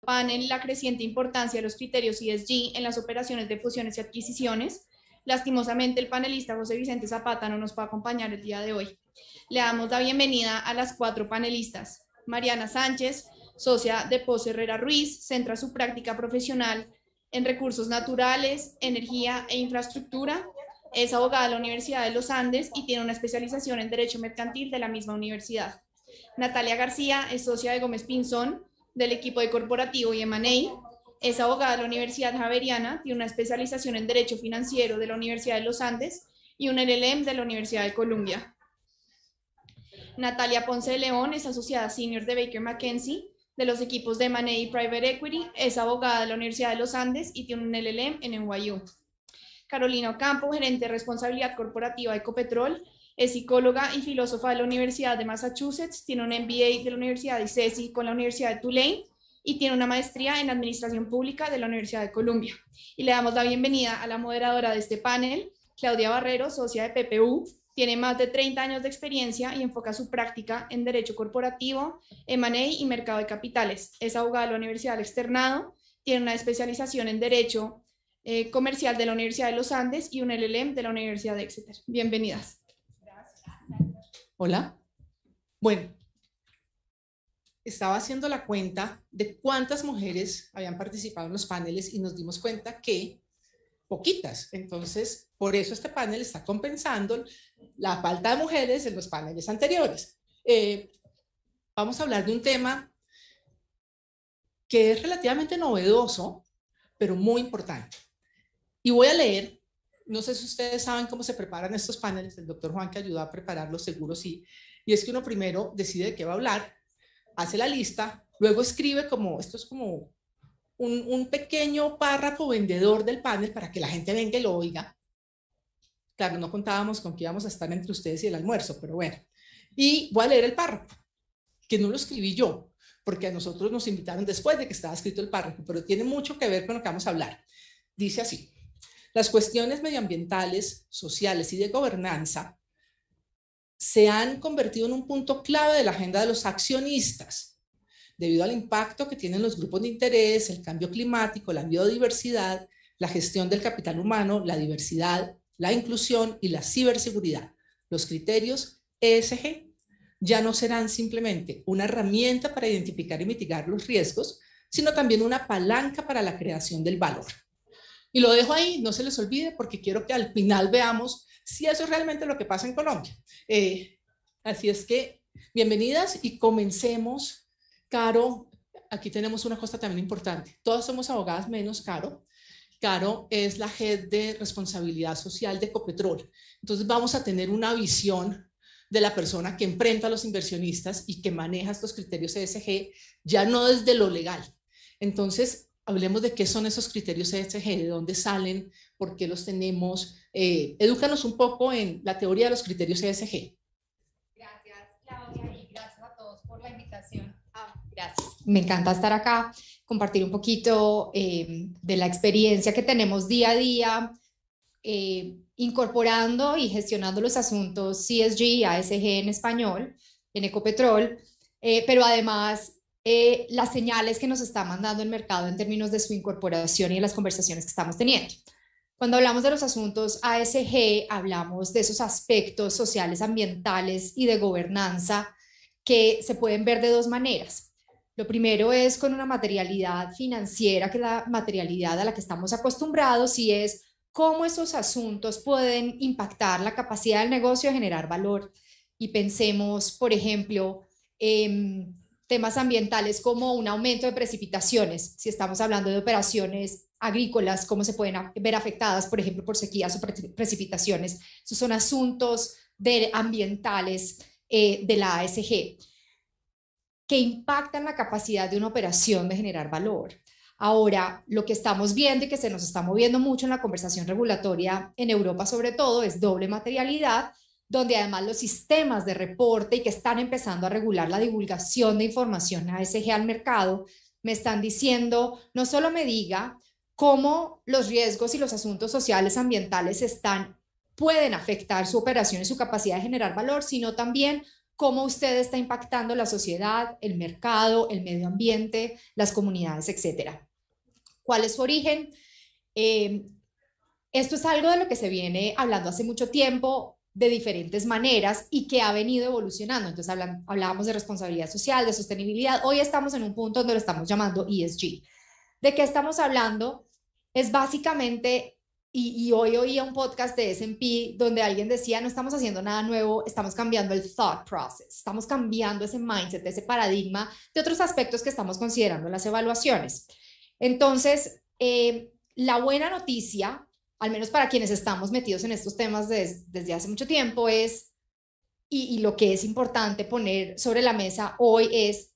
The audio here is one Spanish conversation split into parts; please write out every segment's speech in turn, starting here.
panel la creciente importancia de los criterios ESG en las operaciones de fusiones y adquisiciones. Lastimosamente, el panelista José Vicente Zapata no nos puede acompañar el día de hoy. Le damos la bienvenida a las 4 panelistas. Mariana Sánchez, socia de Pose Herrera Ruiz, centra su práctica profesional en recursos naturales, energía e infraestructura. Es abogada de la Universidad de los Andes y tiene una especialización en Derecho Mercantil de la misma universidad. Natalia García es socia de Gómez Pinzón, del equipo de Corporativo y M&A. Es abogada de la Universidad Javeriana, tiene una especialización en Derecho Financiero de la Universidad de los Andes y un LLM de la Universidad de Columbia. Natalia Ponce de León es asociada senior de Baker McKenzie, de los equipos de M&A y Private Equity, es abogada de la Universidad de los Andes y tiene un LLM en NYU. Carolina Ocampo, gerente de responsabilidad corporativa de Ecopetrol, es psicóloga y filósofa de la Universidad de Massachusetts, tiene un MBA de la Universidad de ICESI con la Universidad de Tulane y tiene una maestría en Administración Pública de la Universidad de Columbia. Y le damos la bienvenida a la moderadora de este panel, Claudia Barrero, socia de PPU, tiene más de 30 años de experiencia y enfoca su práctica en Derecho Corporativo, M&A y Mercado de Capitales. Es abogada de la Universidad del Externado, tiene una especialización en Derecho Comercial de la Universidad de los Andes y un LLM de la Universidad de Exeter. Bienvenidas. Hola. Bueno, estaba haciendo la cuenta de cuántas mujeres habían participado en los paneles y nos dimos cuenta que poquitas. Entonces, por eso este panel está compensando la falta de mujeres en los paneles anteriores. Vamos a hablar de un tema que es relativamente novedoso, pero muy importante. Y voy a leer, no sé si ustedes saben cómo se preparan estos paneles, el doctor Juan que ayudó a prepararlos seguro sí, y es que uno primero decide de qué va a hablar, hace la lista, luego escribe como, esto es como un pequeño párrafo vendedor del panel para que la gente venga y lo oiga. Claro, no contábamos con que íbamos a estar entre ustedes y el almuerzo, pero bueno. Y voy a leer el párrafo, que no lo escribí yo, porque a nosotros nos invitaron después de que estaba escrito el párrafo, pero tiene mucho que ver con lo que vamos a hablar. Dice así: las cuestiones medioambientales, sociales y de gobernanza se han convertido en un punto clave de la agenda de los accionistas, debido al impacto que tienen los grupos de interés, el cambio climático, la biodiversidad, la gestión del capital humano, la diversidad, la inclusión y la ciberseguridad. Los criterios ESG ya no serán simplemente una herramienta para identificar y mitigar los riesgos, sino también una palanca para la creación del valor. Y lo dejo ahí, no se les olvide, porque quiero que al final veamos si eso es realmente lo que pasa en Colombia. Así es que, bienvenidas y comencemos. Caro, aquí tenemos una cosa también importante. Todas somos abogadas menos Caro. Caro es la Head de Responsabilidad Social de Ecopetrol. Entonces vamos a tener una visión de la persona que enfrenta a los inversionistas y que maneja estos criterios ESG, ya no desde lo legal. Entonces, hablemos de qué son esos criterios ESG, de dónde salen, por qué los tenemos. Edúcanos un poco en la teoría de los criterios ESG. Gracias, Claudia, y gracias a todos por la invitación. Gracias. Me encanta estar acá, compartir un poquito de la experiencia que tenemos día a día, incorporando y gestionando los asuntos CSG y ASG en español, en Ecopetrol, pero además las señales que nos está mandando el mercado en términos de su incorporación y de las conversaciones que estamos teniendo. Cuando hablamos de los asuntos ASG, hablamos de esos aspectos sociales, ambientales y de gobernanza que se pueden ver de dos maneras. Lo primero es con una materialidad financiera, que es la materialidad a la que estamos acostumbrados, y es cómo esos asuntos pueden impactar la capacidad del negocio de generar valor. Y pensemos, por ejemplo, temas ambientales como un aumento de precipitaciones, si estamos hablando de operaciones agrícolas, cómo se pueden ver afectadas, por ejemplo, por sequías o precipitaciones. Esos son asuntos ambientales de la ASG que impactan la capacidad de una operación de generar valor. Ahora, lo que estamos viendo y que se nos está moviendo mucho en la conversación regulatoria en Europa sobre todo es doble materialidad, donde además los sistemas de reporte y que están empezando a regular la divulgación de información ASG al mercado, me están diciendo, no solo me diga cómo los riesgos y los asuntos sociales ambientales pueden afectar su operación y su capacidad de generar valor, sino también cómo usted está impactando la sociedad, el mercado, el medio ambiente, las comunidades, etcétera. ¿Cuál es su origen? Esto es algo de lo que se viene hablando hace mucho tiempo de diferentes maneras y que ha venido evolucionando. Entonces hablábamos de responsabilidad social, de sostenibilidad. Hoy estamos en un punto donde lo estamos llamando ESG. ¿De qué estamos hablando? Es básicamente, y hoy oía un podcast de S&P donde alguien decía, no estamos haciendo nada nuevo, estamos cambiando el thought process, estamos cambiando ese mindset, ese paradigma de otros aspectos que estamos considerando en las evaluaciones. Entonces, la buena noticia, al menos para quienes estamos metidos en estos temas desde hace mucho tiempo, es, y lo que es importante poner sobre la mesa hoy es,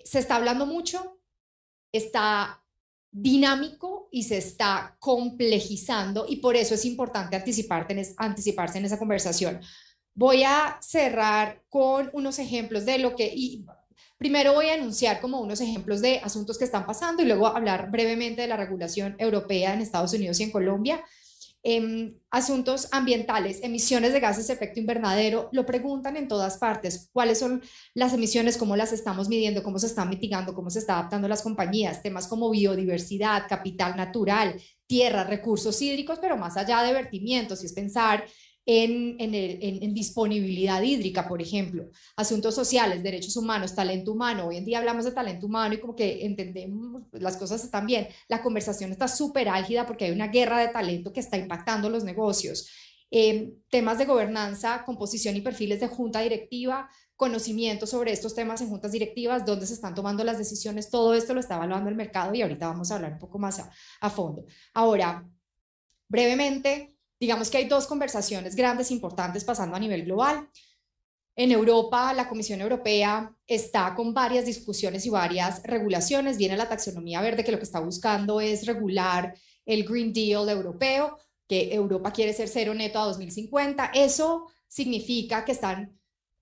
se está hablando mucho, está dinámico y se está complejizando y por eso es importante anticiparse en esa conversación. Voy a cerrar con unos ejemplos de lo que... Primero voy a enunciar como unos ejemplos de asuntos que están pasando y luego hablar brevemente de la regulación europea en Estados Unidos y en Colombia. Asuntos ambientales, emisiones de gases de efecto invernadero, lo preguntan en todas partes. ¿Cuáles son las emisiones? ¿Cómo las estamos midiendo? ¿Cómo se están mitigando? ¿Cómo se está adaptando las compañías? Temas como biodiversidad, capital natural, tierra, recursos hídricos, pero más allá de vertimientos, y es pensar en disponibilidad hídrica, por ejemplo, asuntos sociales, derechos humanos, talento humano. Hoy en día hablamos de talento humano y como que entendemos, las cosas están bien. La conversación está súper álgida porque hay una guerra de talento que está impactando los negocios. Temas de gobernanza, composición y perfiles de junta directiva, conocimiento sobre estos temas en juntas directivas, dónde se están tomando las decisiones, todo esto lo está evaluando el mercado y ahorita vamos a hablar un poco más a fondo. Ahora, brevemente, digamos que hay dos conversaciones grandes importantes pasando a nivel global. En Europa, la Comisión Europea está con varias discusiones y varias regulaciones. Viene la taxonomía verde, que lo que está buscando es regular el Green Deal europeo, que Europa quiere ser cero neto a 2050. Eso significa que están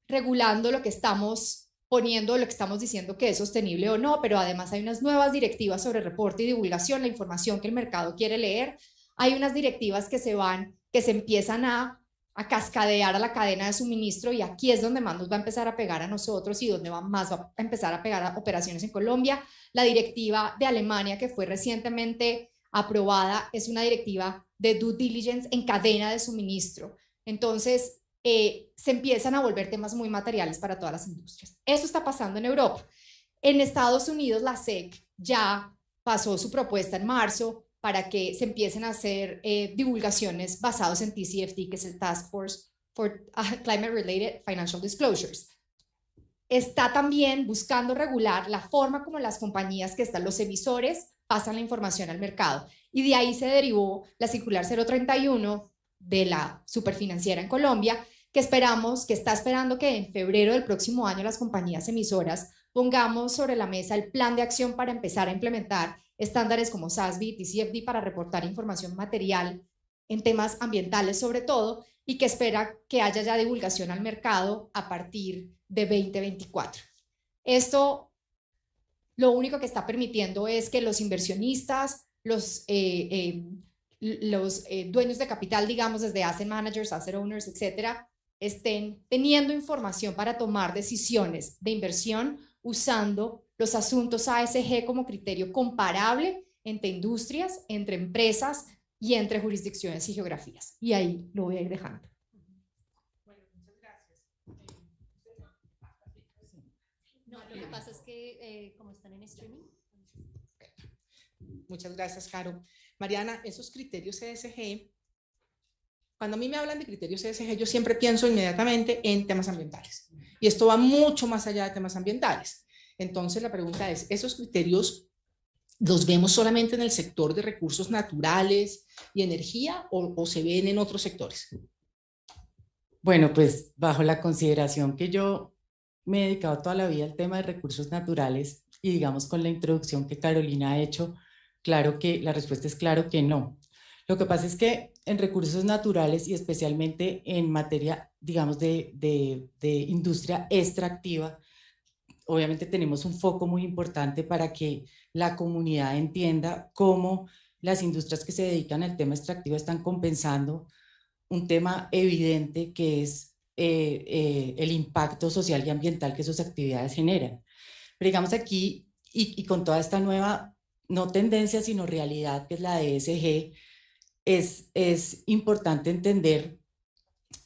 regulando lo que estamos poniendo, lo que estamos diciendo que es sostenible o no, pero además hay unas nuevas directivas sobre reporte y divulgación, la información que el mercado quiere leer. Hay unas directivas que se empiezan a cascadear a la cadena de suministro y aquí es donde más nos va a empezar a pegar a nosotros y donde más va a empezar a pegar a operaciones en Colombia. La directiva de Alemania que fue recientemente aprobada es una directiva de due diligence en cadena de suministro. Entonces, se empiezan a volver temas muy materiales para todas las industrias. Eso está pasando en Europa. En Estados Unidos, la SEC ya pasó su propuesta en marzo para que se empiecen a hacer divulgaciones basadas en TCFD, que es el Task Force for Climate Related Financial Disclosures. Está también buscando regular la forma como las compañías que están, los emisores, pasan la información al mercado. Y de ahí se derivó la circular 031 de la Superfinanciera en Colombia, que está esperando que en febrero del próximo año las compañías emisoras pongamos sobre la mesa el plan de acción para empezar a implementar estándares como SASB y TCFD para reportar información material en temas ambientales sobre todo, y que espera que haya ya divulgación al mercado a partir de 2024. Esto lo único que está permitiendo es que los inversionistas, los dueños de capital, digamos desde asset managers, asset owners, etcétera, estén teniendo información para tomar decisiones de inversión usando los asuntos ASG como criterio comparable entre industrias, entre empresas y entre jurisdicciones y geografías. Y ahí lo voy a ir dejando. Bueno, muchas gracias. No, lo que pasa es que como están en streaming. Muchas gracias, Caro. Mariana, esos criterios ESG, cuando a mí me hablan de criterios ESG, yo siempre pienso inmediatamente en temas ambientales. Y esto va mucho más allá de temas ambientales. Entonces, la pregunta es, ¿esos criterios los vemos solamente en el sector de recursos naturales y energía o se ven en otros sectores? Bueno, pues bajo la consideración que yo me he dedicado toda la vida al tema de recursos naturales y digamos con la introducción que Carolina ha hecho, claro que la respuesta es claro que no. Lo que pasa es que en recursos naturales y especialmente en materia, digamos, de industria extractiva, obviamente tenemos un foco muy importante para que la comunidad entienda cómo las industrias que se dedican al tema extractivo están compensando un tema evidente que es el impacto social y ambiental que sus actividades generan. Pero digamos aquí, y con toda esta nueva, no tendencia, sino realidad, que es la de ESG, es importante entender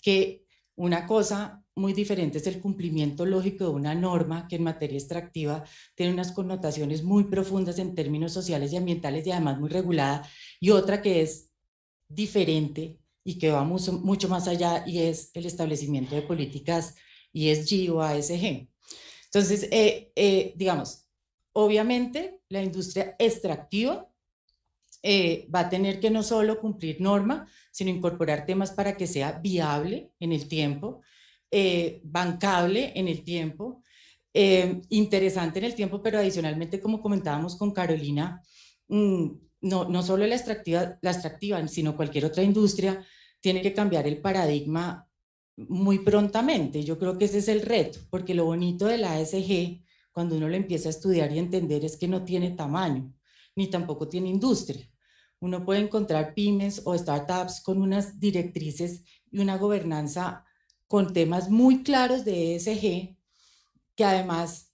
que una cosa muy diferente es el cumplimiento lógico de una norma que en materia extractiva tiene unas connotaciones muy profundas en términos sociales y ambientales y además muy regulada, y otra que es diferente y que va mucho más allá, y es el establecimiento de políticas ESG o ASG. Entonces, digamos, obviamente la industria extractiva va a tener que no solo cumplir norma, sino incorporar temas para que sea viable en el tiempo, bancable en el tiempo, interesante en el tiempo, pero adicionalmente, como comentábamos con Carolina, no solo la extractiva, sino cualquier otra industria, tiene que cambiar el paradigma muy prontamente. Yo creo que ese es el reto, porque lo bonito de la ASG, cuando uno lo empieza a estudiar y entender, es que no tiene tamaño, ni tampoco tiene industria. Uno puede encontrar pymes o startups con unas directrices y una gobernanza con temas muy claros de ESG, que además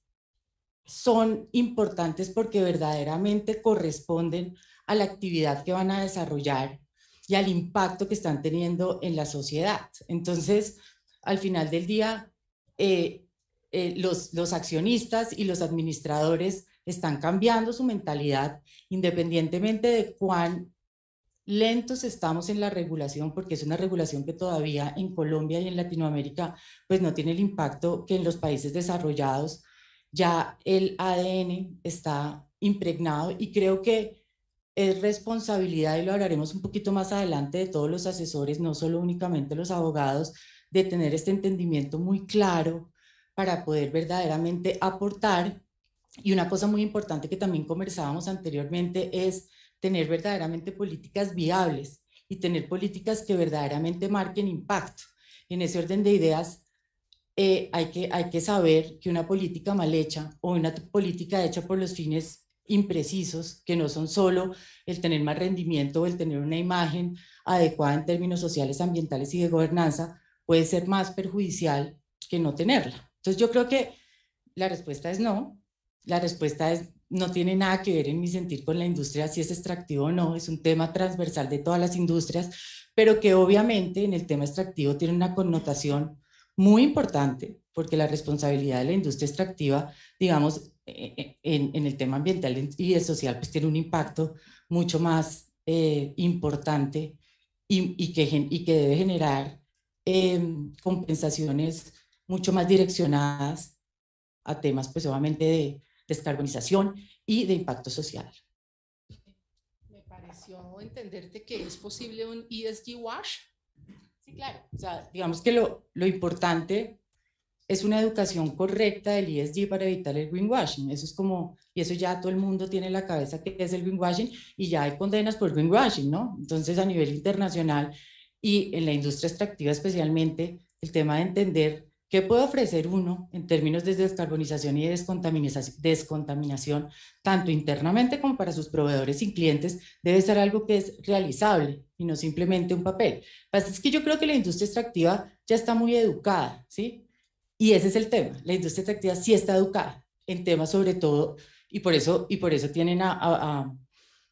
son importantes porque verdaderamente corresponden a la actividad que van a desarrollar y al impacto que están teniendo en la sociedad. Entonces, al final del día, los accionistas y los administradores están cambiando su mentalidad, independientemente de cuán lentos estamos en la regulación, porque es una regulación que todavía en Colombia y en Latinoamérica pues no tiene el impacto que en los países desarrollados. Ya el ADN está impregnado, y creo que es responsabilidad, y lo hablaremos un poquito más adelante, de todos los asesores, no solo únicamente los abogados, de tener este entendimiento muy claro para poder verdaderamente aportar. Y una cosa muy importante que también conversábamos anteriormente es tener verdaderamente políticas viables y tener políticas que verdaderamente marquen impacto. En ese orden de ideas, hay que saber que una política mal hecha o una política hecha por los fines imprecisos, que no son solo el tener más rendimiento o el tener una imagen adecuada en términos sociales, ambientales y de gobernanza, puede ser más perjudicial que no tenerla. Entonces yo creo que la respuesta es no. La respuesta es, no tiene nada que ver en mi sentir con la industria, si es extractivo o no, es un tema transversal de todas las industrias, pero que obviamente en el tema extractivo tiene una connotación muy importante, porque la responsabilidad de la industria extractiva, digamos, en el tema ambiental y social, pues tiene un impacto mucho más importante, y que debe generar compensaciones mucho más direccionadas a temas, pues obviamente, de descarbonización y de impacto social. Me pareció entenderte que es posible un ESG wash. Sí, claro. O sea, digamos que lo importante es una educación correcta del ESG para evitar el greenwashing. Eso es como, y eso ya todo el mundo tiene en la cabeza que es el greenwashing, y ya hay condenas por greenwashing, ¿no? Entonces, a nivel internacional y en la industria extractiva especialmente, el tema de entender qué puede ofrecer uno en términos de descarbonización y de descontaminación, tanto internamente como para sus proveedores y clientes, debe ser algo que es realizable y no simplemente un papel. Lo que pasa es que yo creo que la industria extractiva ya está muy educada, ¿sí? Y ese es el tema, la industria extractiva sí está educada en temas sobre todo, y por eso tienen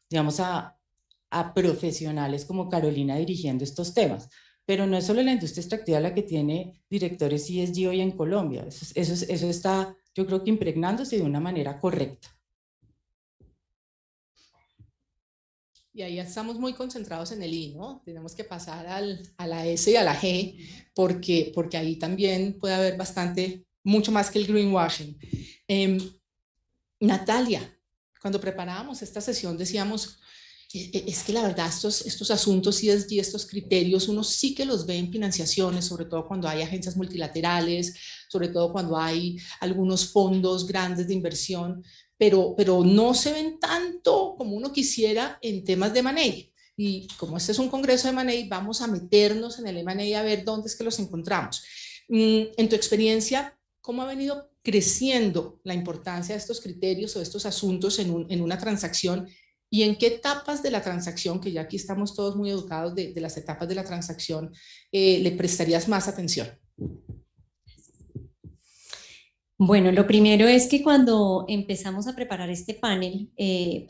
digamos, a profesionales como Carolina dirigiendo estos temas. Pero no es solo la industria extractiva la que tiene directores ESG hoy en Colombia, eso está, yo creo que impregnándose de una manera correcta. Y ahí estamos muy concentrados en el I, ¿no? Tenemos que pasar a la S y a la G, porque ahí también puede haber mucho más que el greenwashing. Natalia, cuando preparábamos esta sesión decíamos, es que la verdad estos asuntos ESG, estos criterios, uno sí que los ve en financiaciones, sobre todo cuando hay agencias multilaterales, sobre todo cuando hay algunos fondos grandes de inversión, pero no se ven tanto como uno quisiera en temas de M&A. Y como este es un congreso de M&A, vamos a meternos en el M&A a ver dónde es que los encontramos. En tu experiencia, ¿cómo ha venido creciendo la importancia de estos criterios o de estos asuntos en una transacción? ¿Y en qué etapas de la transacción, que ya aquí estamos todos muy educados de las etapas de la transacción, le prestarías más atención? Bueno, lo primero es que cuando empezamos a preparar este panel, el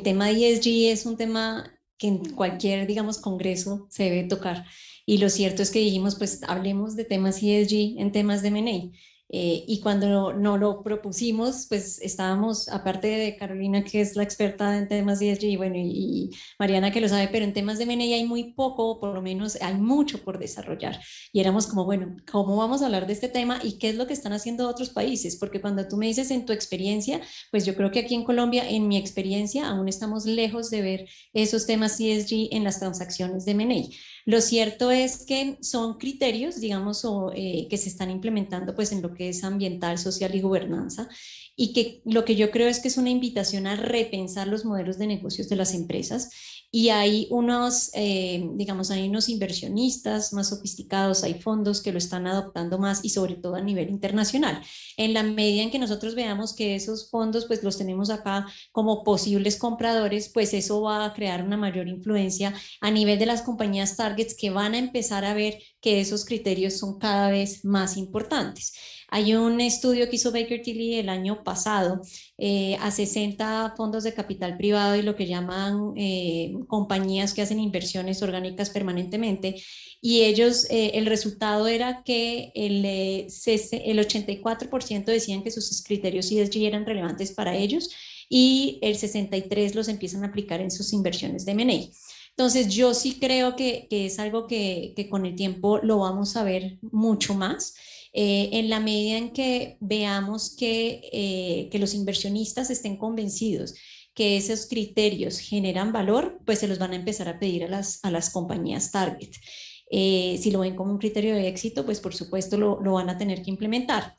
tema de ESG es un tema que en cualquier, digamos, congreso se debe tocar. Y lo cierto es que dijimos, pues hablemos de temas ESG en temas de M&A. Y cuando no lo propusimos, pues estábamos, aparte de Carolina, que es la experta en temas de ESG, bueno, y Mariana, que lo sabe, pero en temas de M&A hay muy poco, por lo menos hay mucho por desarrollar. Y éramos como, bueno, ¿cómo vamos a hablar de este tema y qué es lo que están haciendo otros países? Porque cuando tú me dices en tu experiencia, pues yo creo que aquí en Colombia, en mi experiencia, aún estamos lejos de ver esos temas ESG en las transacciones de M&A. Lo cierto es que son criterios, digamos, que se están implementando pues en lo que es ambiental, social y gobernanza, y que lo que yo creo es que es una invitación a repensar los modelos de negocios de las empresas. Y hay unos, digamos, hay unos inversionistas más sofisticados, hay fondos que lo están adoptando más y sobre todo a nivel internacional. En la medida en que nosotros veamos que esos fondos pues los tenemos acá como posibles compradores, pues eso va a crear una mayor influencia a nivel de las compañías targets que van a empezar a ver que esos criterios son cada vez más importantes. Hay un estudio que hizo Baker Tilly el año pasado a 60 fondos de capital privado y lo que llaman compañías que hacen inversiones orgánicas permanentemente, y ellos, el resultado era que el 84% decían que sus criterios ESG eran relevantes para ellos y el 63% los empiezan a aplicar en sus inversiones de M&A. Entonces, yo sí creo que es algo que con el tiempo lo vamos a ver mucho más. En la medida en que veamos que los inversionistas estén convencidos que esos criterios generan valor, pues se los van a empezar a pedir a las compañías target. Si lo ven como un criterio de éxito, pues por supuesto lo van a tener que implementar.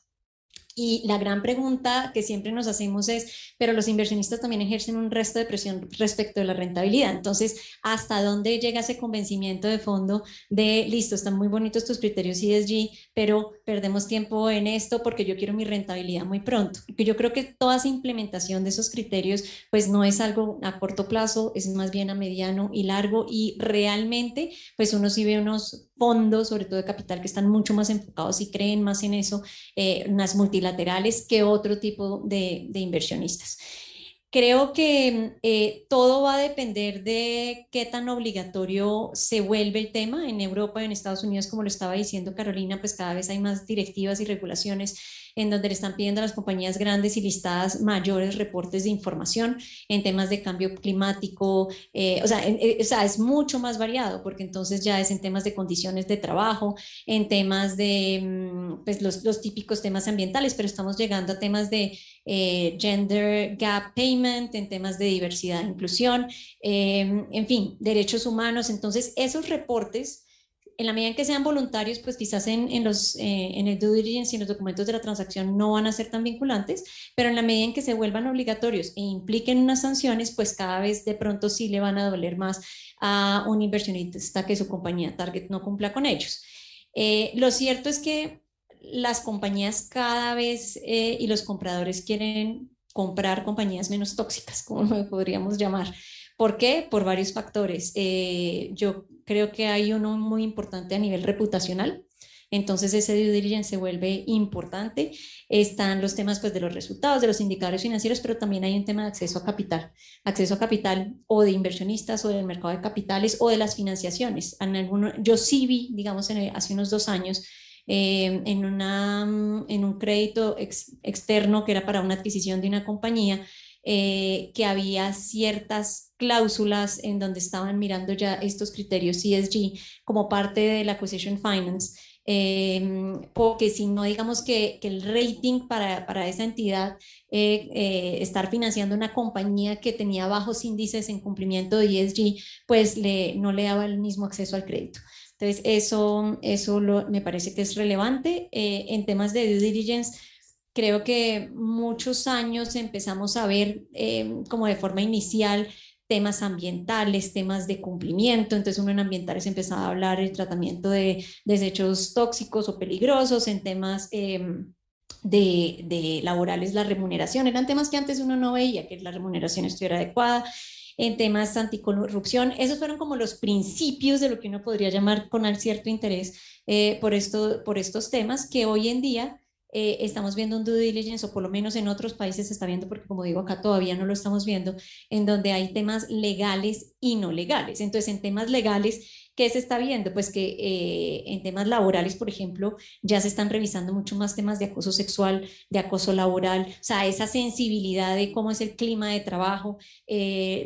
Y la gran pregunta que siempre nos hacemos es, pero los inversionistas también ejercen un resto de presión respecto de la rentabilidad. Entonces, ¿hasta dónde llega ese convencimiento de fondo de, listo, están muy bonitos tus criterios ESG, pero perdemos tiempo en esto porque yo quiero mi rentabilidad muy pronto? Porque yo creo que toda esa implementación de esos criterios, pues no es algo a corto plazo, es más bien a mediano y largo, y realmente, pues uno sí ve unos fondos, sobre todo de capital, que están mucho más enfocados y creen más en eso, unas multilaterales que otro tipo de inversionistas. Creo que todo va a depender de qué tan obligatorio se vuelve el tema. En Europa y en Estados Unidos, como lo estaba diciendo Carolina, pues cada vez hay más directivas y regulaciones en donde le están pidiendo a las compañías grandes y listadas mayores reportes de información en temas de cambio climático. O sea, es mucho más variado, porque entonces ya es en temas de condiciones de trabajo, en temas de pues los típicos temas ambientales, pero estamos llegando a temas de gender gap payment, en temas de diversidad e inclusión, en fin, derechos humanos. Entonces, esos reportes, en la medida en que sean voluntarios, pues quizás en el due diligence y en los documentos de la transacción no van a ser tan vinculantes, pero en la medida en que se vuelvan obligatorios e impliquen unas sanciones, pues cada vez de pronto sí le van a doler más a un inversionista que su compañía target no cumpla con ellos. Lo cierto es que las compañías cada vez y los compradores quieren comprar compañías menos tóxicas, como lo podríamos llamar. ¿Por qué? Por varios factores. Yo creo que hay uno muy importante a nivel reputacional. Entonces ese due diligence se vuelve importante. Están los temas pues, de los resultados, de los indicadores financieros, pero también hay un tema de acceso a capital o de inversionistas o del mercado de capitales o de las financiaciones. Yo sí vi, digamos, hace unos 2 años, en un crédito externo que era para una adquisición de una compañía, que había ciertas cláusulas en donde estaban mirando ya estos criterios ESG como parte de la acquisition finance, porque si no, digamos que el rating para esa entidad, estar financiando una compañía que tenía bajos índices en cumplimiento de ESG, pues no le daba el mismo acceso al crédito. Entonces, eso me parece que es relevante. En temas de due diligence, creo que muchos años empezamos a ver como de forma inicial temas ambientales, temas de cumplimiento. Entonces uno en ambientales empezaba a hablar del tratamiento de desechos tóxicos o peligrosos, en temas de laborales, la remuneración. Eran temas que antes uno no veía, que la remuneración estuviera adecuada. En temas anticorrupción, esos fueron como los principios de lo que uno podría llamar con cierto interés por estos temas que hoy en día estamos viendo un due diligence, o por lo menos en otros países se está viendo, porque como digo, acá todavía no lo estamos viendo, en donde hay temas legales y no legales. Entonces, en temas legales, ¿qué se está viendo? Pues que en temas laborales, por ejemplo, ya se están revisando mucho más temas de acoso sexual, de acoso laboral, o sea, esa sensibilidad de cómo es el clima de trabajo,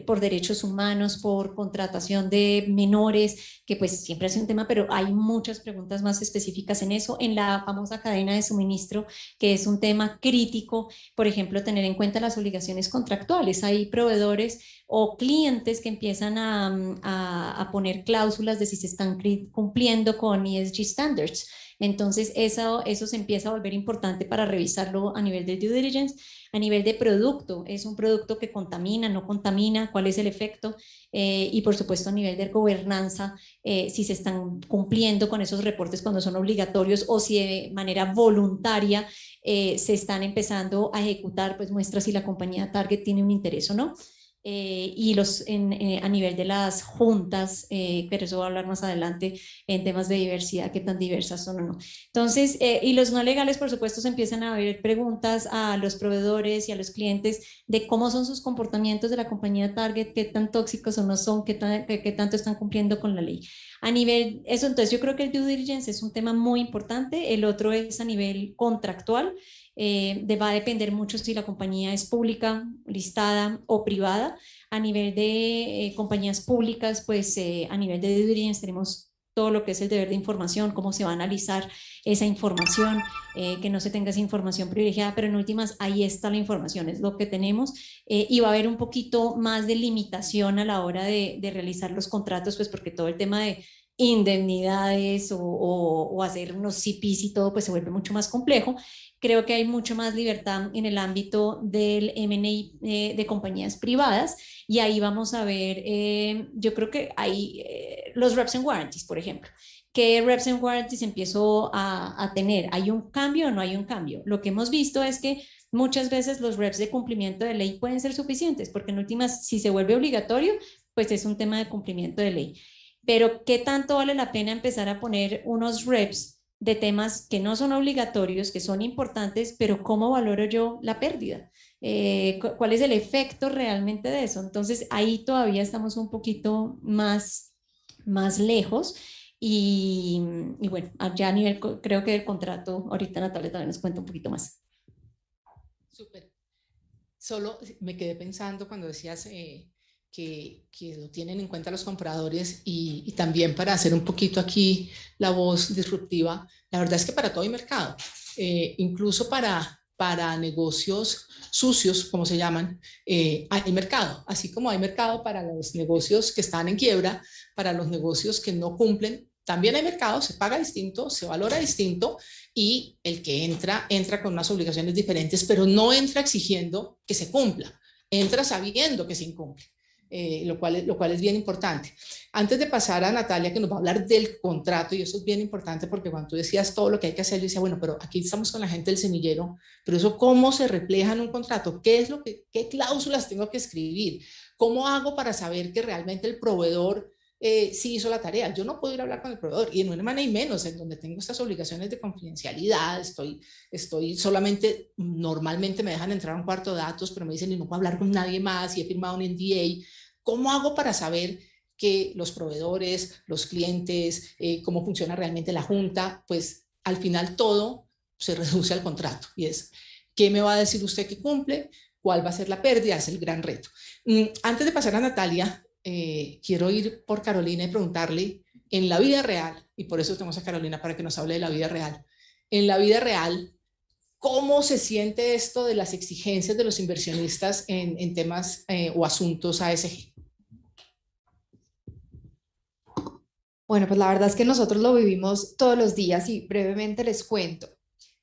por derechos humanos, por contratación de menores, que pues siempre ha sido un tema, pero hay muchas preguntas más específicas en eso, en la famosa cadena de suministro, que es un tema crítico, por ejemplo, tener en cuenta las obligaciones contractuales. Hay proveedores o clientes que empiezan a poner cláusulas de si se están cumpliendo con ESG standards. Entonces, eso se empieza a volver importante para revisarlo a nivel de due diligence. A nivel de producto, ¿es un producto que contamina, no contamina? ¿Cuál es el efecto? Y por supuesto a nivel de gobernanza, si se están cumpliendo con esos reportes cuando son obligatorios o si de manera voluntaria se están empezando a ejecutar, pues muestra si la compañía target tiene un interés o no. Y a nivel de las juntas, pero eso voy a hablar más adelante en temas de diversidad, qué tan diversas son o no. Entonces, y los no legales, por supuesto, se empiezan a ver preguntas a los proveedores y a los clientes de cómo son sus comportamientos de la compañía target, qué tan tóxicos o no son, qué tanto están cumpliendo con la ley. A nivel, eso, entonces yo creo que el due diligence es un tema muy importante. El otro es a nivel contractual. Va a depender mucho si la compañía es pública, listada o privada. A nivel de compañías públicas, pues a nivel de due diligence tenemos todo lo que es el deber de información, cómo se va a analizar esa información, que no se tenga esa información privilegiada, pero en últimas ahí está la información, es lo que tenemos, y va a haber un poquito más de limitación a la hora de realizar los contratos, pues porque todo el tema de indemnidades o hacer unos CPs y todo, pues se vuelve mucho más complejo. Creo que hay mucho más libertad en el ámbito del M&A de compañías privadas, y ahí vamos a ver, yo creo que hay los reps and warranties, por ejemplo. ¿Qué reps and warranties empiezo a tener? ¿Hay un cambio o no hay un cambio? Lo que hemos visto es que muchas veces los reps de cumplimiento de ley pueden ser suficientes, porque en últimas, si se vuelve obligatorio, pues es un tema de cumplimiento de ley. Pero ¿qué tanto vale la pena empezar a poner unos reps de temas que no son obligatorios, que son importantes, pero cómo valoro yo la pérdida? ¿Cuál es el efecto realmente de eso? Entonces ahí todavía estamos un poquito más lejos. Y bueno, ya a nivel, creo que del contrato, ahorita Natalia también nos cuenta un poquito más. Súper. Solo me quedé pensando cuando decías que lo tienen en cuenta los compradores, y también para hacer un poquito aquí la voz disruptiva, la verdad es que para todo hay mercado, incluso para negocios sucios, como se llaman, hay mercado, así como hay mercado para los negocios que están en quiebra, para los negocios que no cumplen, también hay mercado, se paga distinto, se valora distinto, y el que entra con unas obligaciones diferentes, pero no entra exigiendo que se cumpla, entra sabiendo que se incumple. Lo cual es bien importante. Antes de pasar a Natalia, que nos va a hablar del contrato, y eso es bien importante porque cuando tú decías todo lo que hay que hacer, yo decía, bueno, pero aquí estamos con la gente del semillero, pero eso ¿cómo se refleja en un contrato? ¿Qué cláusulas tengo que escribir? ¿Cómo hago para saber que realmente el proveedor sí hizo la tarea? Yo no puedo ir a hablar con el proveedor, y en una manera y menos en donde tengo estas obligaciones de confidencialidad, estoy solamente, normalmente me dejan entrar a un cuarto de datos, pero me dicen, y no puedo hablar con nadie más, y he firmado un NDA. ¿Cómo hago para saber que los proveedores, los clientes, cómo funciona realmente la junta? Pues al final todo se reduce al contrato, y es, ¿qué me va a decir usted que cumple? ¿Cuál va a ser la pérdida? Es el gran reto. Antes de pasar a Natalia, quiero ir por Carolina y preguntarle, en la vida real, y por eso tenemos a Carolina para que nos hable de la vida real, en la vida real, ¿cómo se siente esto de las exigencias de los inversionistas en temas o asuntos ASG? Bueno, pues la verdad es que nosotros lo vivimos todos los días, y brevemente les cuento.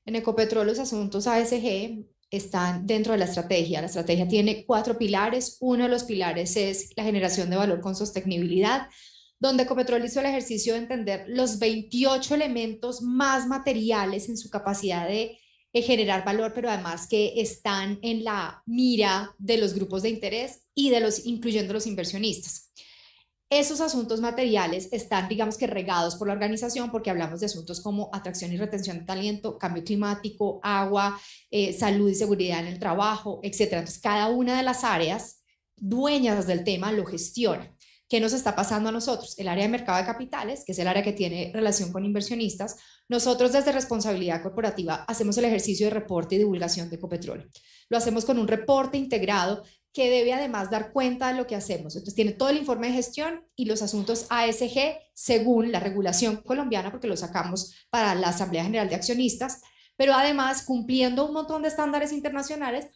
En Ecopetrol los asuntos ASG están dentro de la estrategia. La estrategia tiene 4 pilares. Uno de los pilares es la generación de valor con sostenibilidad, donde Ecopetrol hizo el ejercicio de entender los 28 elementos más materiales en su capacidad de generar valor, pero además que están en la mira de los grupos de interés y incluyendo los inversionistas. Esos asuntos materiales están, digamos que regados por la organización porque hablamos de asuntos como atracción y retención de talento, cambio climático, agua, salud y seguridad en el trabajo, etcétera. Entonces, cada una de las áreas dueñas del tema lo gestiona. ¿Qué nos está pasando a nosotros? El área de mercado de capitales, que es el área que tiene relación con inversionistas, nosotros desde responsabilidad corporativa hacemos el ejercicio de reporte y divulgación de Ecopetrol. Lo hacemos con un reporte integrado que debe además dar cuenta de lo que hacemos. Entonces tiene todo el informe de gestión y los asuntos ASG según la regulación colombiana, porque lo sacamos para la Asamblea General de Accionistas, pero además cumpliendo un montón de estándares internacionales,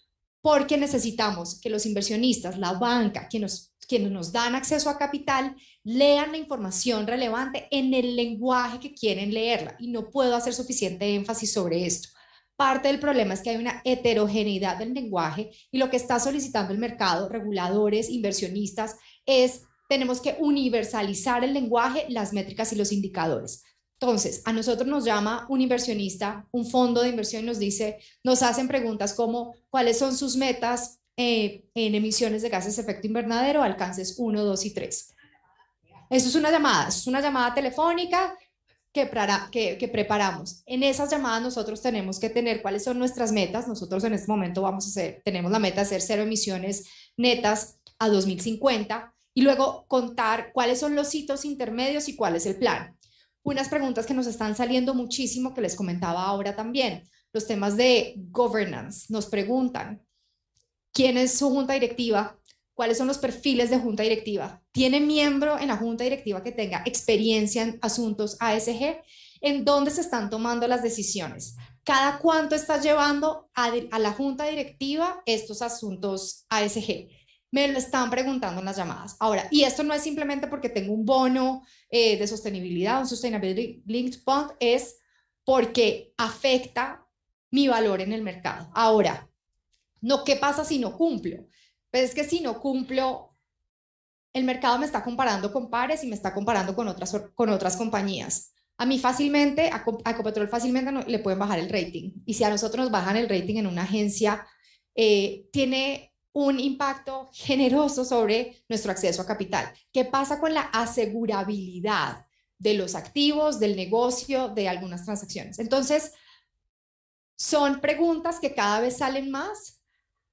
porque necesitamos que los inversionistas, la banca, quienes nos dan acceso a capital, lean la información relevante en el lenguaje que quieren leerla. Y no puedo hacer suficiente énfasis sobre esto. Parte del problema es que hay una heterogeneidad del lenguaje y lo que está solicitando el mercado, reguladores, inversionistas, es tenemos que universalizar el lenguaje, las métricas y los indicadores. Entonces, a nosotros nos llama un inversionista, un fondo de inversión y nos dice, nos hacen preguntas como ¿cuáles son sus metas en emisiones de gases de efecto invernadero, alcances 1, 2 y 3? Eso es una llamada telefónica que preparamos. En esas llamadas nosotros tenemos que tener cuáles son nuestras metas. Nosotros en este momento tenemos la meta de hacer 0 emisiones netas a 2050 y luego contar cuáles son los hitos intermedios y cuál es el plan. Unas preguntas que nos están saliendo muchísimo que les comentaba ahora también, los temas de governance. Nos preguntan, ¿quién es su junta directiva? ¿Cuáles son los perfiles de junta directiva? ¿Tiene miembro en la junta directiva que tenga experiencia en asuntos ASG? ¿En dónde se están tomando las decisiones? ¿Cada cuánto estás llevando a la junta directiva estos asuntos ASG? Me lo están preguntando en las llamadas. Ahora, y esto no es simplemente porque tengo un bono de sostenibilidad, un Sustainability Linked Bond, es porque afecta mi valor en el mercado. Ahora, no, ¿qué pasa si no cumplo? Pues es que si no cumplo, el mercado me está comparando con pares y me está comparando con otras compañías. A mí fácilmente, a Ecopetrol fácilmente le pueden bajar el rating. Y si a nosotros nos bajan el rating en una agencia, tiene un impacto generoso sobre nuestro acceso a capital. ¿Qué pasa con la asegurabilidad de los activos, del negocio, de algunas transacciones? Entonces, son preguntas que cada vez salen más.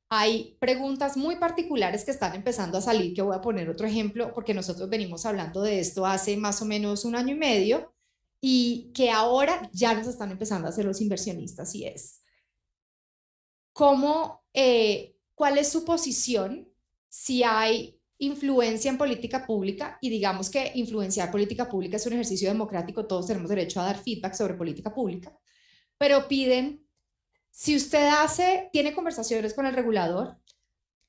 Hay preguntas muy particulares que están empezando a salir, que voy a poner otro ejemplo, porque nosotros venimos hablando de esto hace más o menos 1 año y medio, y que ahora ya nos están empezando a hacer los inversionistas, y es, ¿cuál es su posición si hay influencia en política pública? Y digamos que influenciar política pública es un ejercicio democrático, todos tenemos derecho a dar feedback sobre política pública, pero piden, si usted tiene conversaciones con el regulador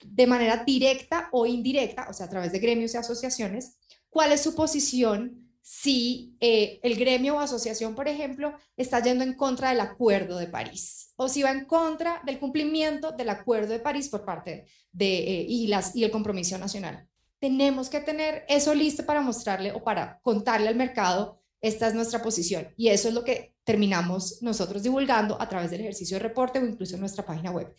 de manera directa o indirecta, o sea, a través de gremios y asociaciones, ¿cuál es su posición si el gremio o asociación, por ejemplo, está yendo en contra del Acuerdo de París? O si va en contra del cumplimiento del Acuerdo de París por parte y el compromiso nacional. Tenemos que tener eso listo para mostrarle o para contarle al mercado, esta es nuestra posición. Y eso es lo que terminamos nosotros divulgando a través del ejercicio de reporte o incluso en nuestra página web.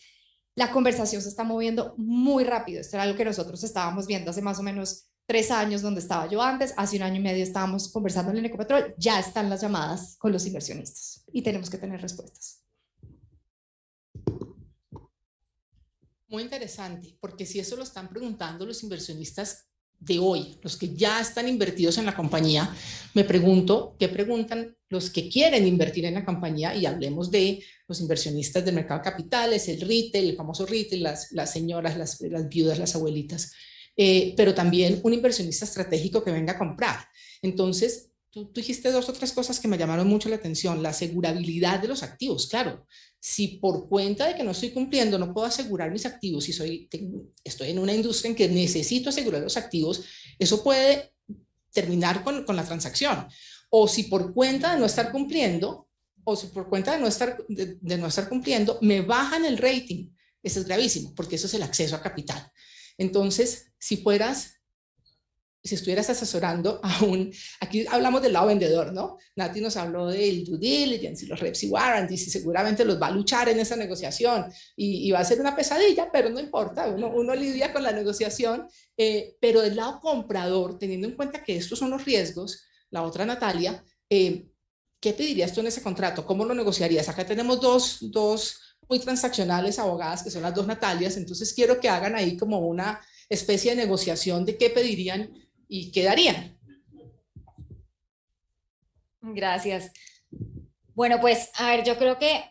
La conversación se está moviendo muy rápido. Esto era algo que nosotros estábamos viendo hace más o menos 3 años, donde estaba yo antes. Hace 1 año y medio estábamos conversando en Ecopetrol. Ya están las llamadas con los inversionistas y tenemos que tener respuestas. Muy interesante, porque si eso lo están preguntando los inversionistas de hoy, los que ya están invertidos en la compañía, me pregunto, ¿qué preguntan los que quieren invertir en la compañía? Y hablemos de los inversionistas del mercado de capitales, el retail, el famoso retail, las señoras, las viudas, las abuelitas, pero también un inversionista estratégico que venga a comprar. Entonces, tú dijiste 2 o 3 cosas que me llamaron mucho la atención. La asegurabilidad de los activos, claro. Si por cuenta de que no estoy cumpliendo no puedo asegurar mis activos, si estoy en una industria en que necesito asegurar los activos, eso puede terminar con la transacción. O si por cuenta de no estar cumpliendo, o si por cuenta de no estar cumpliendo, me bajan el rating. Eso es gravísimo, porque eso es el acceso a capital. Entonces, si fueras si estuvieras asesorando a aquí hablamos del lado vendedor, ¿no? Nati nos habló del due diligence y los reps y warranties y seguramente los va a luchar en esa negociación y va a ser una pesadilla, pero no importa, uno lidia con la negociación, pero del lado comprador, teniendo en cuenta que estos son los riesgos, la otra Natalia, ¿qué pedirías tú en ese contrato? ¿Cómo lo negociarías? Acá tenemos dos muy transaccionales abogadas, que son las dos Natalias, entonces quiero que hagan ahí como una especie de negociación de qué pedirían y qué darían. Gracias. Bueno, pues, a ver, yo creo que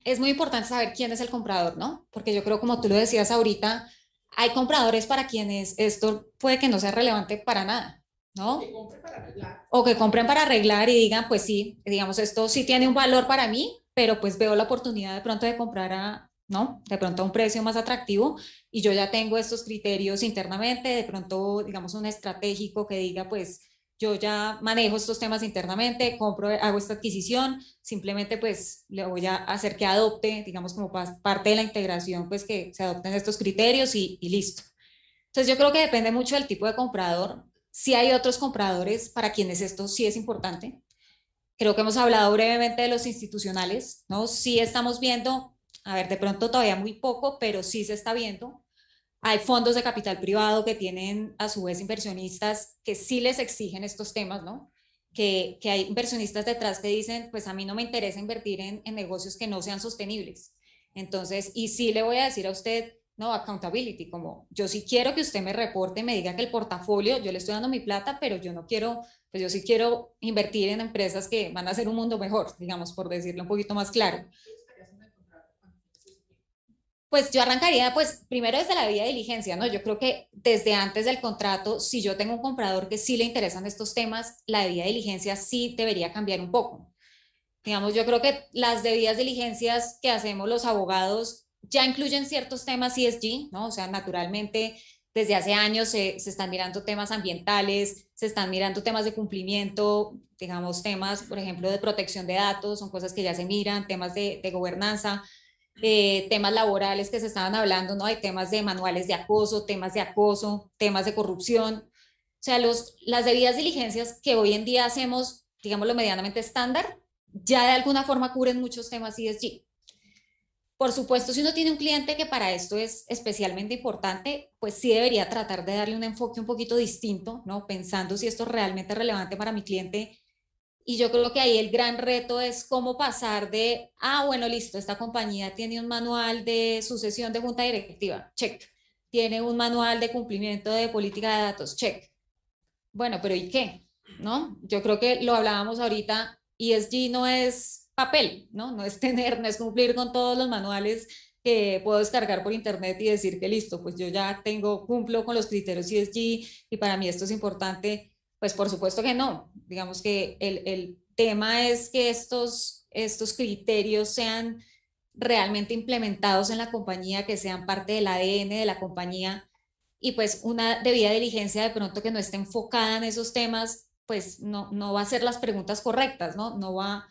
es muy importante saber quién es el comprador, ¿no? Porque yo creo, como tú lo decías ahorita, hay compradores para quienes esto puede que no sea relevante para nada, ¿no? Que compren para arreglar. O que compren para arreglar y digan, pues sí, digamos, esto sí tiene un valor para mí, pero pues veo la oportunidad de pronto de comprar ¿no? De pronto a un precio más atractivo y yo ya tengo estos criterios internamente, de pronto, digamos, un estratégico que diga, pues yo ya manejo estos temas internamente, hago esta adquisición, simplemente pues le voy a hacer que adopte, digamos, como parte de la integración, pues que se adopten estos criterios y listo. Entonces yo creo que depende mucho del tipo de comprador. Sí hay otros compradores para quienes esto sí es importante. Creo que hemos hablado brevemente de los institucionales, ¿no? Sí estamos viendo, a ver, de pronto todavía muy poco, pero sí se está viendo. Hay fondos de capital privado que tienen a su vez inversionistas que sí les exigen estos temas, ¿no? Que hay inversionistas detrás que dicen, pues a mí no me interesa invertir en negocios que no sean sostenibles. Entonces, y sí le voy a decir a usted, no, accountability, como yo sí quiero que usted me reporte, me diga que el portafolio, yo le estoy dando mi plata, pero yo no quiero, pues yo sí quiero invertir en empresas que van a hacer un mundo mejor, digamos, por decirlo un poquito más claro. Pues yo arrancaría, pues primero desde la vía de diligencia, ¿no? Yo creo que desde antes del contrato, si yo tengo un comprador que sí le interesan estos temas, la vía de diligencia sí debería cambiar un poco. Digamos, yo creo que las debidas diligencias que hacemos los abogados ya incluyen ciertos temas ESG, ¿no? O sea, naturalmente, desde hace años se están mirando temas ambientales, se están mirando temas de cumplimiento, digamos, temas, por ejemplo, de protección de datos, son cosas que ya se miran, temas de gobernanza, temas laborales que se estaban hablando, ¿no? Hay temas de manuales de acoso, temas de corrupción. O sea, las debidas diligencias que hoy en día hacemos, digámoslo, medianamente estándar, ya de alguna forma cubren muchos temas ESG. Por supuesto, si uno tiene un cliente que para esto es especialmente importante, pues sí debería tratar de darle un enfoque un poquito distinto, ¿no? Pensando si esto es realmente relevante para mi cliente. Y yo creo que ahí el gran reto es cómo pasar de, bueno, listo, esta compañía tiene un manual de sucesión de junta directiva, check. Tiene un manual de cumplimiento de política de datos, check. Bueno, pero ¿y qué? ¿No? Yo creo que lo hablábamos ahorita, ESG no es papel, ¿no? No es cumplir con todos los manuales que puedo descargar por internet y decir que listo, pues yo ya cumplo con los criterios ESG y para mí esto es importante. Pues por supuesto que no. Digamos que el tema es que estos criterios sean realmente implementados en la compañía, que sean parte del ADN de la compañía y pues una debida diligencia de pronto que no esté enfocada en esos temas, pues no va a hacer las preguntas correctas, ¿no? No va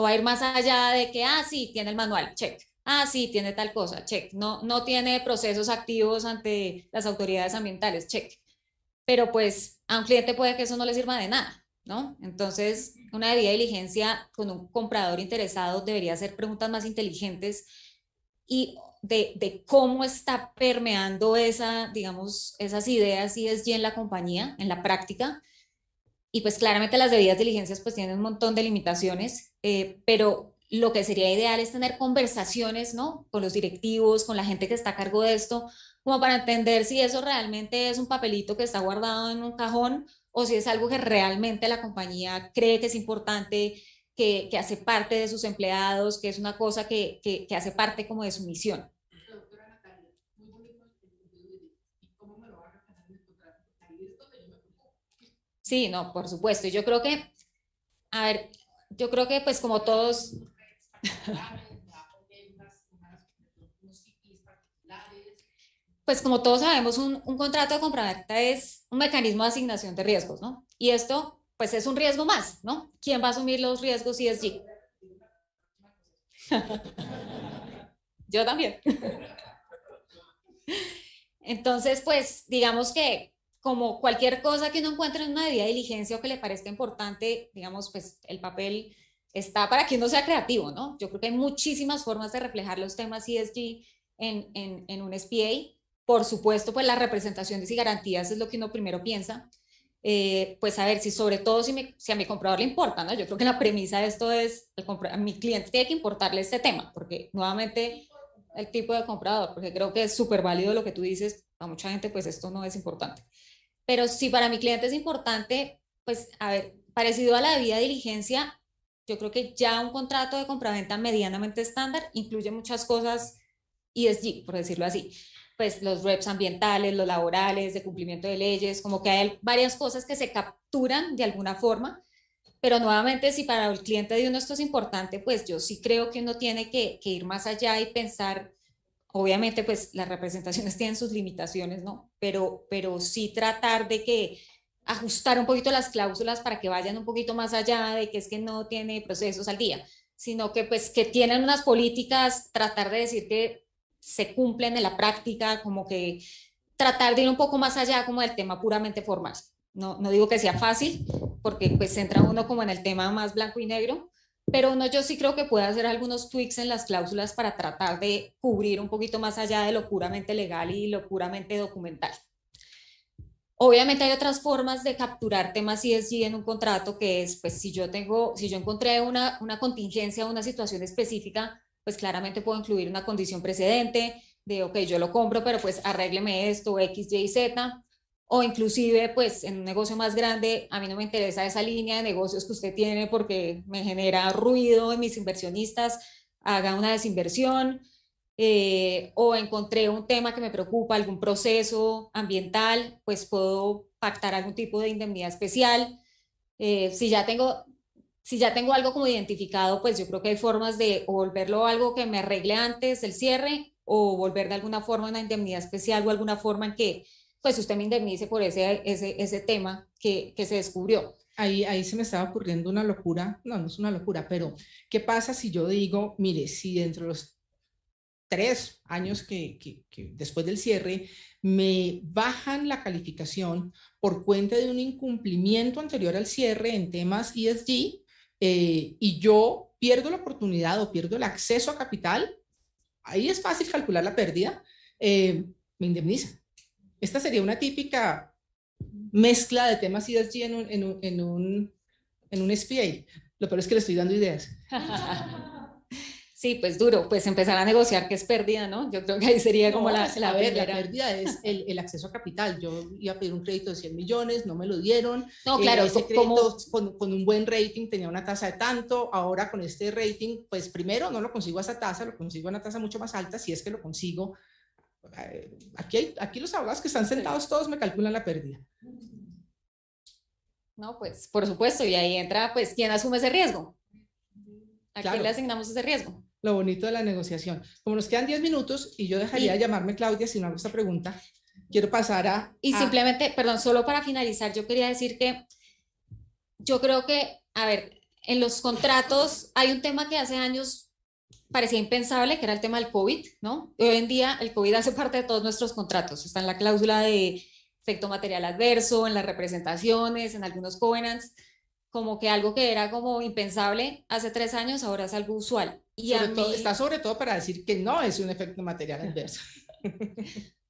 a ir más allá de que, sí, tiene el manual, check. Sí, tiene tal cosa, check. No tiene procesos activos ante las autoridades ambientales, check. Pero pues a un cliente puede que eso no le sirva de nada, ¿no? Entonces, una debida diligencia con un comprador interesado debería hacer preguntas más inteligentes y de cómo está permeando digamos, esas ideas ESG en la compañía, en la práctica. Y pues claramente las debidas diligencias pues tienen un montón de limitaciones, pero lo que sería ideal es tener conversaciones, ¿no? Con los directivos, con la gente que está a cargo de esto, como para entender si eso realmente es un papelito que está guardado en un cajón o si es algo que realmente la compañía cree que es importante, que hace parte de sus empleados, que es una cosa que hace parte como de su misión. Doctora Natalia, muy bonito ¿y cómo me lo van a ganar en el contrato? Ahí es donde yo me preocupo. Sí, no, por supuesto. Yo creo que, a ver, yo creo que pues como todos... Pues como todos sabemos, un contrato de compraventa es un mecanismo de asignación de riesgos, ¿no? Y esto, pues es un riesgo más, ¿no? ¿Quién va a asumir los riesgos ESG? Yo también. Entonces, pues digamos que como cualquier cosa que uno encuentre en una debida diligencia o que le parezca importante, digamos, pues el papel está para que uno sea creativo, ¿no? Yo creo que hay muchísimas formas de reflejar los temas ESG en un SPA. Por supuesto, pues las representaciones y garantías es lo que uno primero piensa. Pues a ver, si sobre todo si a mi comprador le importa, ¿no? Yo creo que la premisa de esto es, a mi cliente tiene que importarle este tema, porque nuevamente el tipo de comprador, porque creo que es súper válido lo que tú dices, a mucha gente pues esto no es importante. Pero si para mi cliente es importante, pues a ver, parecido a la debida diligencia, yo creo que ya un contrato de compraventa medianamente estándar incluye muchas cosas ESG, por decirlo así. Pues los reps ambientales, los laborales, de cumplimiento de leyes, como que hay varias cosas que se capturan de alguna forma, pero nuevamente si para el cliente de uno esto es importante, pues yo sí creo que uno tiene que ir más allá y pensar, obviamente pues las representaciones tienen sus limitaciones, ¿no? Pero sí tratar de que ajustar un poquito las cláusulas para que vayan un poquito más allá de que es que no tiene procesos al día, sino que pues que tienen unas políticas, tratar de decir que se cumplen en la práctica, como que tratar de ir un poco más allá como del tema puramente formal. No digo que sea fácil, porque pues entra uno como en el tema más blanco y negro, pero uno yo sí creo que puede hacer algunos tweaks en las cláusulas para tratar de cubrir un poquito más allá de lo puramente legal y lo puramente documental. Obviamente hay otras formas de capturar temas ESG en un contrato, que es, pues si yo encontré una contingencia, una situación específica, pues claramente puedo incluir una condición precedente de, ok, yo lo compro, pero pues arrégleme esto, X, Y, Z, o inclusive pues en un negocio más grande, a mí no me interesa esa línea de negocios que usted tiene porque me genera ruido en mis inversionistas, haga una desinversión, o encontré un tema que me preocupa, algún proceso ambiental, pues puedo pactar algún tipo de indemnidad especial. Si ya tengo algo como identificado, pues yo creo que hay formas de o volverlo algo que me arregle antes del cierre o volver de alguna forma una indemnidad especial o alguna forma en que pues usted me indemnice por ese tema que se descubrió. Ahí se me estaba ocurriendo una locura, no es una locura, pero ¿qué pasa si yo digo, mire, si dentro de los 3 años que después del cierre me bajan la calificación por cuenta de un incumplimiento anterior al cierre en temas ESG, y yo pierdo la oportunidad o pierdo el acceso a capital? Ahí es fácil calcular la pérdida, me indemniza. Esta sería una típica mezcla de temas ESG en un SPA. Lo peor es que le estoy dando ideas. Sí, pues duro, pues empezar a negociar que es pérdida, ¿no? Yo creo que ahí sería como la la pérdida es el acceso a capital. Yo iba a pedir un crédito de 100 millones, no me lo dieron. No, claro, ese crédito con un buen rating tenía una tasa de tanto. Ahora con este rating, pues primero no lo consigo a esa tasa, lo consigo a una tasa mucho más alta, si es que lo consigo. Aquí los abogados que están sentados todos me calculan la pérdida. No, pues por supuesto, y ahí entra, pues, ¿quién asume ese riesgo? ¿A Claro. quién le asignamos ese riesgo? Lo bonito de la negociación. Como nos quedan 10 minutos y yo dejaría de llamarme Claudia si no hago esta pregunta, quiero pasar a... Simplemente, perdón, solo para finalizar, yo quería decir que yo creo que, a ver, en los contratos hay un tema que hace años parecía impensable, que era el tema del COVID, ¿no? Hoy en día el COVID hace parte de todos nuestros contratos. Está en la cláusula de efecto material adverso, en las representaciones, en algunos covenants, como que algo que era como impensable hace 3 años, ahora es algo usual. Y está sobre todo para decir que no es un efecto material adverso.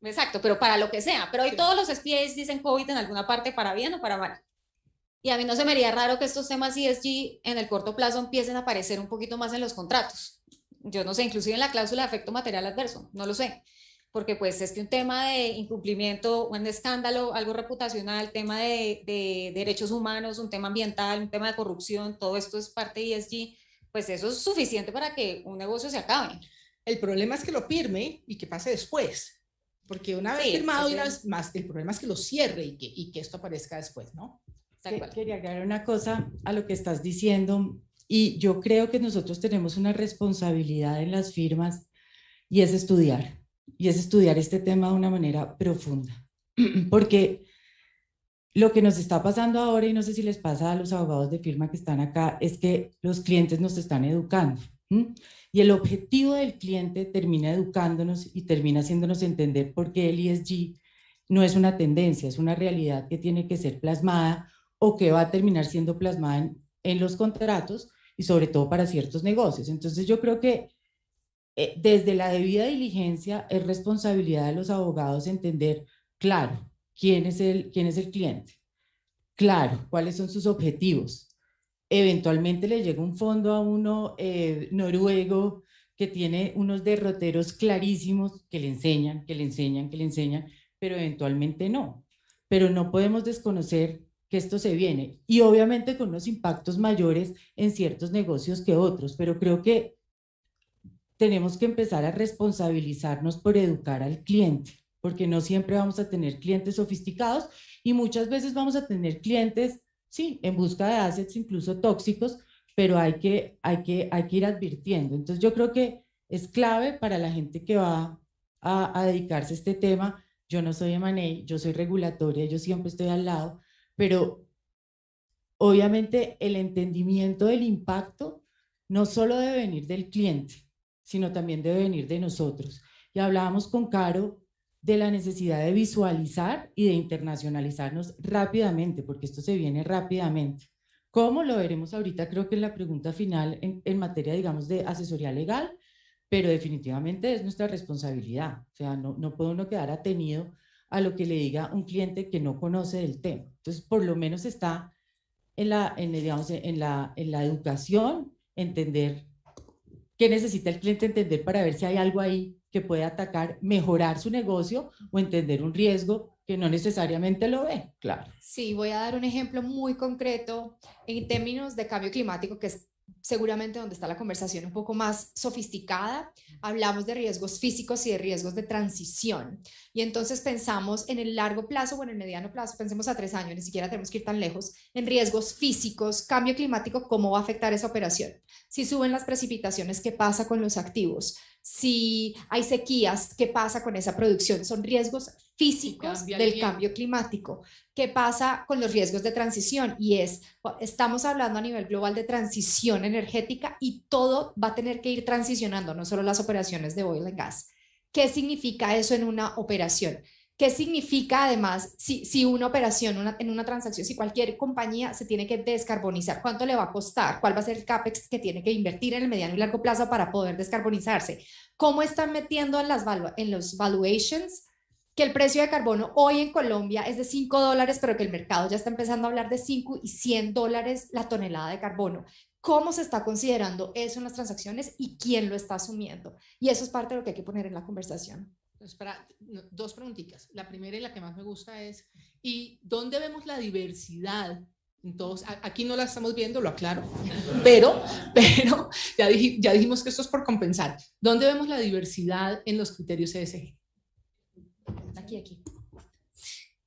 Exacto, pero para lo que sea. Pero hoy todos los SPAs dicen COVID en alguna parte para bien o para mal. Y a mí no se me haría raro que estos temas ESG en el corto plazo empiecen a aparecer un poquito más en los contratos. Yo no sé, inclusive en la cláusula de efecto material adverso, no lo sé. Porque pues es que un tema de incumplimiento, un escándalo, algo reputacional, tema de derechos humanos, un tema ambiental, un tema de corrupción, todo esto es parte de ESG, pues eso es suficiente para que un negocio se acabe. El problema es que lo firme y que pase después, porque una vez firmado y una vez más, el problema es que lo cierre y que esto aparezca después, ¿no? Quería agregar una cosa a lo que estás diciendo, y yo creo que nosotros tenemos una responsabilidad en las firmas y es estudiar este tema de una manera profunda, porque lo que nos está pasando ahora, y no sé si les pasa a los abogados de firma que están acá, es que los clientes nos están educando. Y el objetivo del cliente termina educándonos y termina haciéndonos entender por qué el ESG no es una tendencia, es una realidad que tiene que ser plasmada o que va a terminar siendo plasmada en los contratos y sobre todo para ciertos negocios. Entonces yo creo que desde la debida diligencia es responsabilidad de los abogados entender, claro, quién es el cliente, claro, cuáles son sus objetivos. Eventualmente le llega un fondo a uno noruego que tiene unos derroteros clarísimos que le enseñan, pero eventualmente no. Pero no podemos desconocer que esto se viene y obviamente con unos impactos mayores en ciertos negocios que otros, pero creo que tenemos que empezar a responsabilizarnos por educar al cliente, porque no siempre vamos a tener clientes sofisticados y muchas veces vamos a tener clientes, sí, en busca de assets incluso tóxicos, pero hay que ir advirtiendo. Entonces yo creo que es clave para la gente que va a dedicarse a este tema. Yo no soy M&A, yo soy regulatoria, yo siempre estoy al lado, pero obviamente el entendimiento del impacto no solo debe venir del cliente, sino también debe venir de nosotros. Y hablábamos con Caro de la necesidad de visualizar y de internacionalizarnos rápidamente, porque esto se viene rápidamente. ¿Cómo? Lo veremos ahorita, creo que en la pregunta final en materia, digamos, de asesoría legal, pero definitivamente es nuestra responsabilidad. O sea, no puede uno quedar atenido a lo que le diga un cliente que no conoce del tema. Entonces, por lo menos está en la educación, entender qué necesita el cliente entender para ver si hay algo ahí que puede atacar, mejorar su negocio o entender un riesgo que no necesariamente lo ve, claro. Sí, voy a dar un ejemplo muy concreto en términos de cambio climático, que es seguramente donde está la conversación un poco más sofisticada. Hablamos de riesgos físicos y de riesgos de transición. Y entonces pensamos en el largo plazo o en el mediano plazo, pensemos a 3 años, ni siquiera tenemos que ir tan lejos, en riesgos físicos, cambio climático, ¿cómo va a afectar esa operación? Si suben las precipitaciones, ¿qué pasa con los activos? Si hay sequías, ¿qué pasa con esa producción? Son riesgos físicos del cambio climático. ¿Qué pasa con los riesgos de transición? Y estamos hablando a nivel global de transición energética y todo va a tener que ir transicionando, no solo las operaciones de oil and gas. ¿Qué significa eso en una operación? ¿Qué significa además si una operación, en una transacción, si cualquier compañía se tiene que descarbonizar? ¿Cuánto le va a costar? ¿Cuál va a ser el CAPEX que tiene que invertir en el mediano y largo plazo para poder descarbonizarse? ¿Cómo están metiendo en los valuations que el precio de carbono hoy en Colombia es de $5, pero que el mercado ya está empezando a hablar de $5 y $100 la tonelada de carbono? ¿Cómo se está considerando eso en las transacciones y quién lo está asumiendo? Y eso es parte de lo que hay que poner en la conversación. Espera, 2 preguntitas. La primera y la que más me gusta es, ¿y dónde vemos la diversidad? Entonces, aquí no la estamos viendo, lo aclaro, pero ya dijimos que esto es por compensar. ¿Dónde vemos la diversidad en los criterios ESG? Aquí.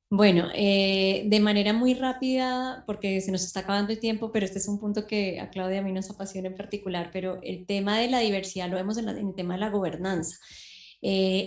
Bueno, de manera muy rápida, porque se nos está acabando el tiempo, pero este es un punto que a Claudia y a mí nos apasiona en particular, pero el tema de la diversidad lo vemos en el tema de la gobernanza.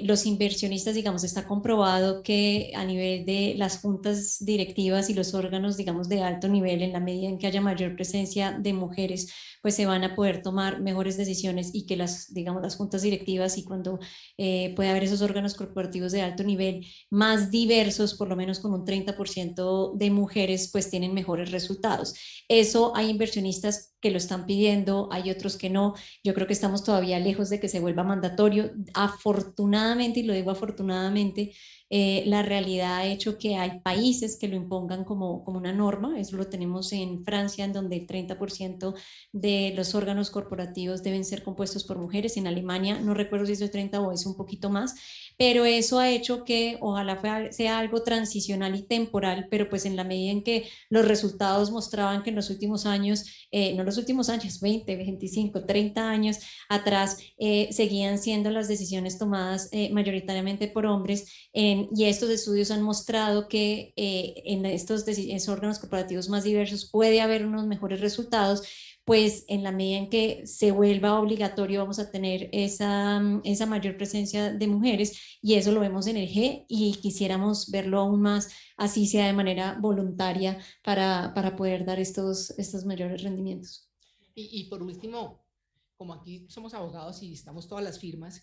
Los inversionistas, digamos, está comprobado que a nivel de las juntas directivas y los órganos, digamos, de alto nivel, en la medida en que haya mayor presencia de mujeres, pues se van a poder tomar mejores decisiones y que digamos, las juntas directivas y cuando puede haber esos órganos corporativos de alto nivel más diversos, por lo menos con un 30% de mujeres, pues tienen mejores resultados. Eso hay inversionistas que lo están pidiendo, hay otros que no. Yo creo que estamos todavía lejos de que se vuelva mandatorio. Afortunadamente, y lo digo afortunadamente, la realidad ha hecho que hay países que lo impongan como una norma. Eso lo tenemos en Francia, en donde el 30% de los órganos corporativos deben ser compuestos por mujeres. En Alemania, no recuerdo si es el 30 o es un poquito más, pero eso ha hecho que ojalá sea algo transicional y temporal, pero pues en la medida en que los resultados mostraban que en los últimos años, no los últimos años, 20, 25, 30 años atrás, seguían siendo las decisiones tomadas mayoritariamente por hombres, y estos estudios han mostrado que en estos órganos corporativos más diversos puede haber unos mejores resultados. Pues en la medida en que se vuelva obligatorio vamos a tener esa mayor presencia de mujeres, y eso lo vemos en el G y quisiéramos verlo aún más, así sea de manera voluntaria, para poder dar estos mayores rendimientos. Y por último, como aquí somos abogados y estamos todas las firmas,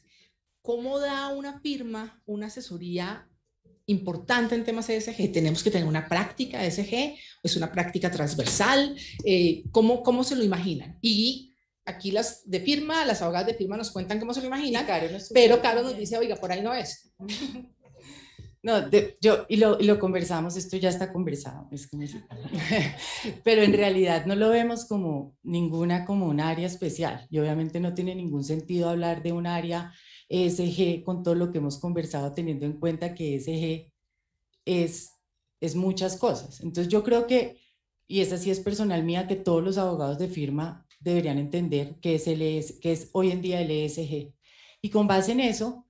¿cómo da una firma una asesoría importante en temas ESG? ¿Tenemos que tener una práctica ESG? ¿Es una práctica transversal? ¿Cómo se lo imaginan? Y aquí las de firma, las abogadas de firma nos cuentan cómo se lo imaginan, pero Caro nos dice, oiga, por ahí no es. No, y lo conversamos, esto ya está conversado, es como si, pero en realidad no lo vemos como como un área especial, y obviamente no tiene ningún sentido hablar de un área ESG con todo lo que hemos conversado, teniendo en cuenta que ESG es muchas cosas. Entonces yo creo que, y esa sí es personal mía, que todos los abogados de firma deberían entender qué es hoy en día el ESG, y con base en eso,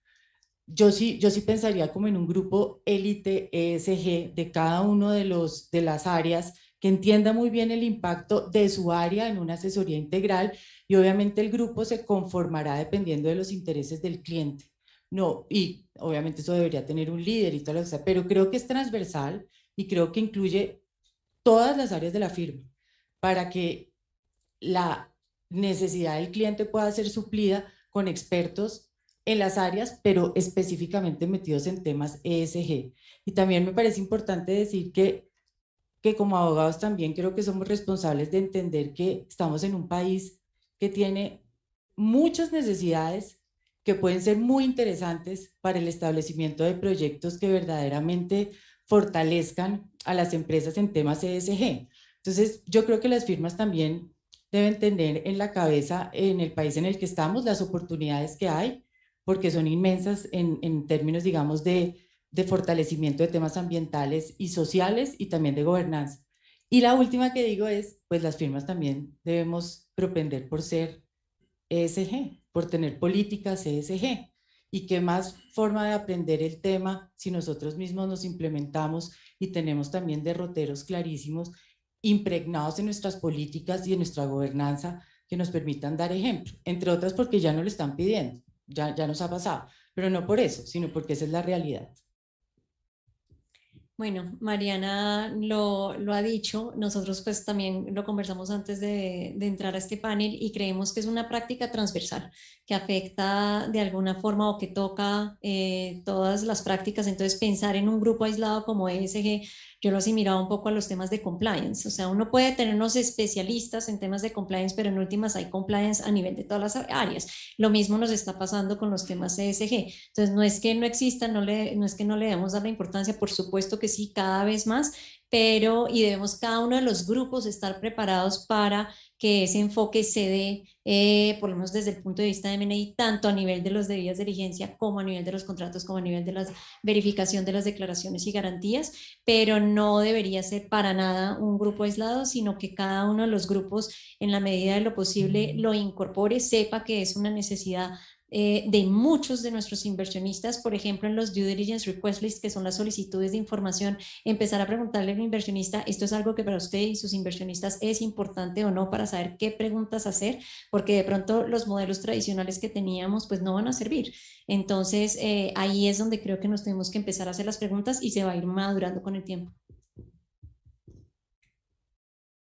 yo sí pensaría como en un grupo élite ESG de cada uno de las áreas que entienda muy bien el impacto de su área en una asesoría integral, y obviamente el grupo se conformará dependiendo de los intereses del cliente. No, y obviamente eso debería tener un líder y todo lo que sea, pero creo que es transversal y creo que incluye todas las áreas de la firma para que la necesidad del cliente pueda ser suplida con expertos en las áreas, pero específicamente metidos en temas ESG. Y también me parece importante decir que como abogados también creo que somos responsables de entender que estamos en un país que tiene muchas necesidades que pueden ser muy interesantes para el establecimiento de proyectos que verdaderamente fortalezcan a las empresas en temas ESG. Entonces, yo creo que las firmas también deben tener en la cabeza, en el país en el que estamos, las oportunidades que hay, porque son inmensas en términos, digamos, de fortalecimiento de temas ambientales y sociales y también de gobernanza. Y la última que digo es, pues las firmas también debemos propender por ser ESG, por tener políticas ESG. Y qué más forma de aprender el tema si nosotros mismos nos implementamos y tenemos también derroteros clarísimos impregnados en nuestras políticas y en nuestra gobernanza que nos permitan dar ejemplo, entre otras porque ya no lo están pidiendo. Ya nos ha pasado, pero no por eso, sino porque esa es la realidad. Bueno, Mariana lo ha dicho, nosotros pues también lo conversamos antes de entrar a este panel y creemos que es una práctica transversal que afecta de alguna forma o que toca todas las prácticas. Entonces pensar en un grupo aislado como ESG, yo lo asimilaba un poco a los temas de compliance, o sea, uno puede tener unos especialistas en temas de compliance, pero en últimas hay compliance a nivel de todas las áreas. Lo mismo nos está pasando con los temas ESG. Entonces no es que no existan, no es que no le debemos dar la importancia, por supuesto que sí, cada vez más, pero y debemos cada uno de los grupos estar preparados para que ese enfoque se dé, por lo menos desde el punto de vista de M&A, tanto a nivel de los debidas diligencia como a nivel de los contratos, como a nivel de la verificación de las declaraciones y garantías, pero no debería ser para nada un grupo aislado, sino que cada uno de los grupos, en la medida de lo posible, lo incorpore, sepa que es una necesidad de muchos de nuestros inversionistas, por ejemplo, en los due diligence request lists, que son las solicitudes de información, empezar a preguntarle a un inversionista, esto es algo que para usted y sus inversionistas es importante o no, para saber qué preguntas hacer, porque de pronto los modelos tradicionales que teníamos pues no van a servir. Entonces, ahí es donde creo que nos tenemos que empezar a hacer las preguntas y se va a ir madurando con el tiempo.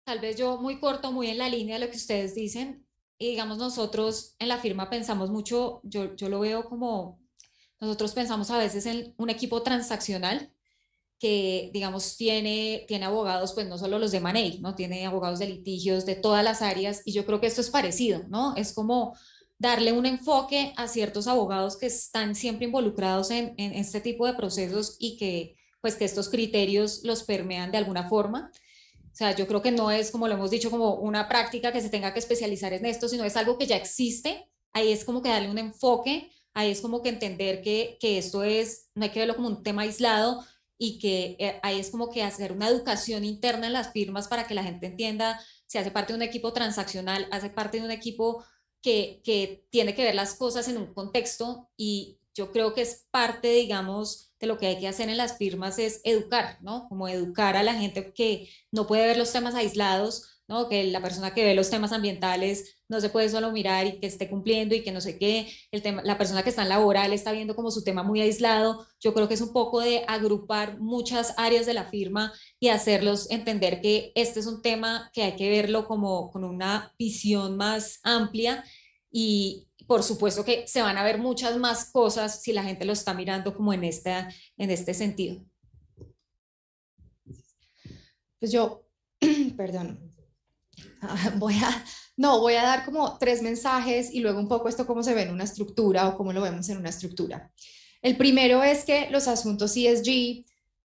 Tal vez yo muy corto, muy en la línea de lo que ustedes dicen. Y digamos, nosotros en la firma pensamos mucho, yo lo veo como, nosotros pensamos a veces en un equipo transaccional que, digamos, tiene abogados, pues no solo los de M&A, ¿no? Tiene abogados de litigios de todas las áreas, y yo creo que esto es parecido, ¿no? Es como darle un enfoque a ciertos abogados que están siempre involucrados en este tipo de procesos y que, pues, que estos criterios los permean de alguna forma. O sea, yo creo que no es, como lo hemos dicho, como una práctica que se tenga que especializar en esto, sino es algo que ya existe. Ahí es como que darle un enfoque, ahí es como que entender que esto es, no hay que verlo como un tema aislado, y que ahí es como que hacer una educación interna en las firmas para que la gente entienda si hace parte de un equipo transaccional, hace parte de un equipo que tiene que ver las cosas en un contexto. Y yo creo que es parte, digamos, de lo que hay que hacer en las firmas es educar, ¿no? Como educar a la gente que no puede ver los temas aislados, ¿no? Que la persona que ve los temas ambientales no se puede solo mirar y que esté cumpliendo y que no sé qué, el tema, la persona que está en laboral está viendo como su tema muy aislado. Yo creo que es un poco de agrupar muchas áreas de la firma y hacerlos entender que este es un tema que hay que verlo como con una visión más amplia, y por supuesto que se van a ver muchas más cosas si la gente lo está mirando como en este sentido. Pues yo, perdón, voy a dar como 3 mensajes y luego un poco esto cómo se ve en una estructura o cómo lo vemos en una estructura. El primero es que los asuntos ESG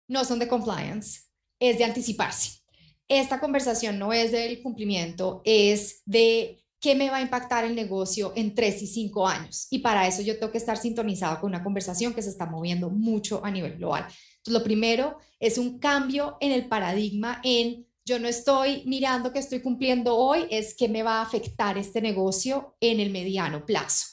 no son de compliance, es de anticiparse. Esta conversación no es del cumplimiento, es de qué me va a impactar el negocio en 3 y 5 años. Y para eso yo tengo que estar sintonizado con una conversación que se está moviendo mucho a nivel global. Entonces, lo primero es un cambio en el paradigma en yo no estoy mirando que estoy cumpliendo hoy, es qué me va a afectar este negocio en el mediano plazo.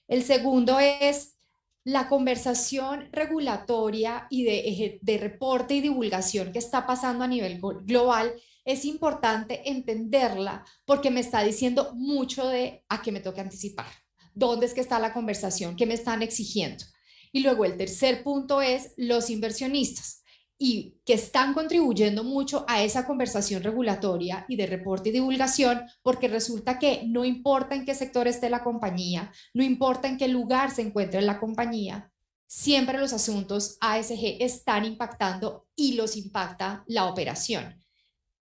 El segundo es la conversación regulatoria y de reporte y divulgación que está pasando a nivel global. Es importante entenderla porque me está diciendo mucho de a qué me toca anticipar, dónde es que está la conversación, qué me están exigiendo. Y luego el tercer punto es los inversionistas y que están contribuyendo mucho a esa conversación regulatoria y de reporte y divulgación, porque resulta que no importa en qué sector esté la compañía, no importa en qué lugar se encuentre la compañía, siempre los asuntos ASG están impactando y los impacta la operación.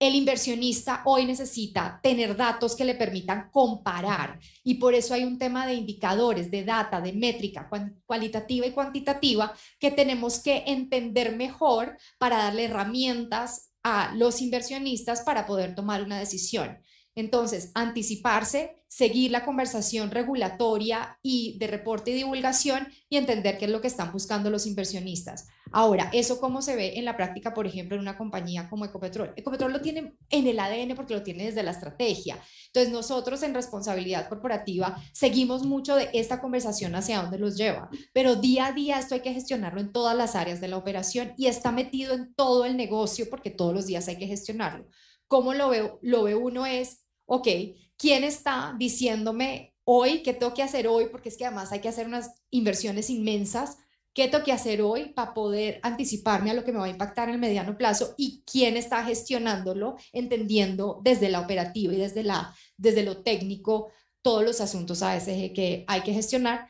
El inversionista hoy necesita tener datos que le permitan comparar y por eso hay un tema de indicadores, de data, de métrica cualitativa y cuantitativa que tenemos que entender mejor para darle herramientas a los inversionistas para poder tomar una decisión. Entonces, anticiparse, seguir la conversación regulatoria y de reporte y divulgación y entender qué es lo que están buscando los inversionistas. Ahora, ¿eso cómo se ve en la práctica, por ejemplo, en una compañía como Ecopetrol? Ecopetrol lo tiene en el ADN porque lo tiene desde la estrategia. Entonces, nosotros en responsabilidad corporativa seguimos mucho de esta conversación hacia dónde los lleva, pero día a día esto hay que gestionarlo en todas las áreas de la operación y está metido en todo el negocio porque todos los días hay que gestionarlo. ¿Cómo lo veo? Lo ve uno es, ok, ¿quién está diciéndome hoy qué tengo que hacer hoy? Porque es que además hay que hacer unas inversiones inmensas. ¿Qué tengo que hacer hoy para poder anticiparme a lo que me va a impactar en el mediano plazo? ¿Y quién está gestionándolo, entendiendo desde la operativa y desde lo técnico todos los asuntos ASG que hay que gestionar?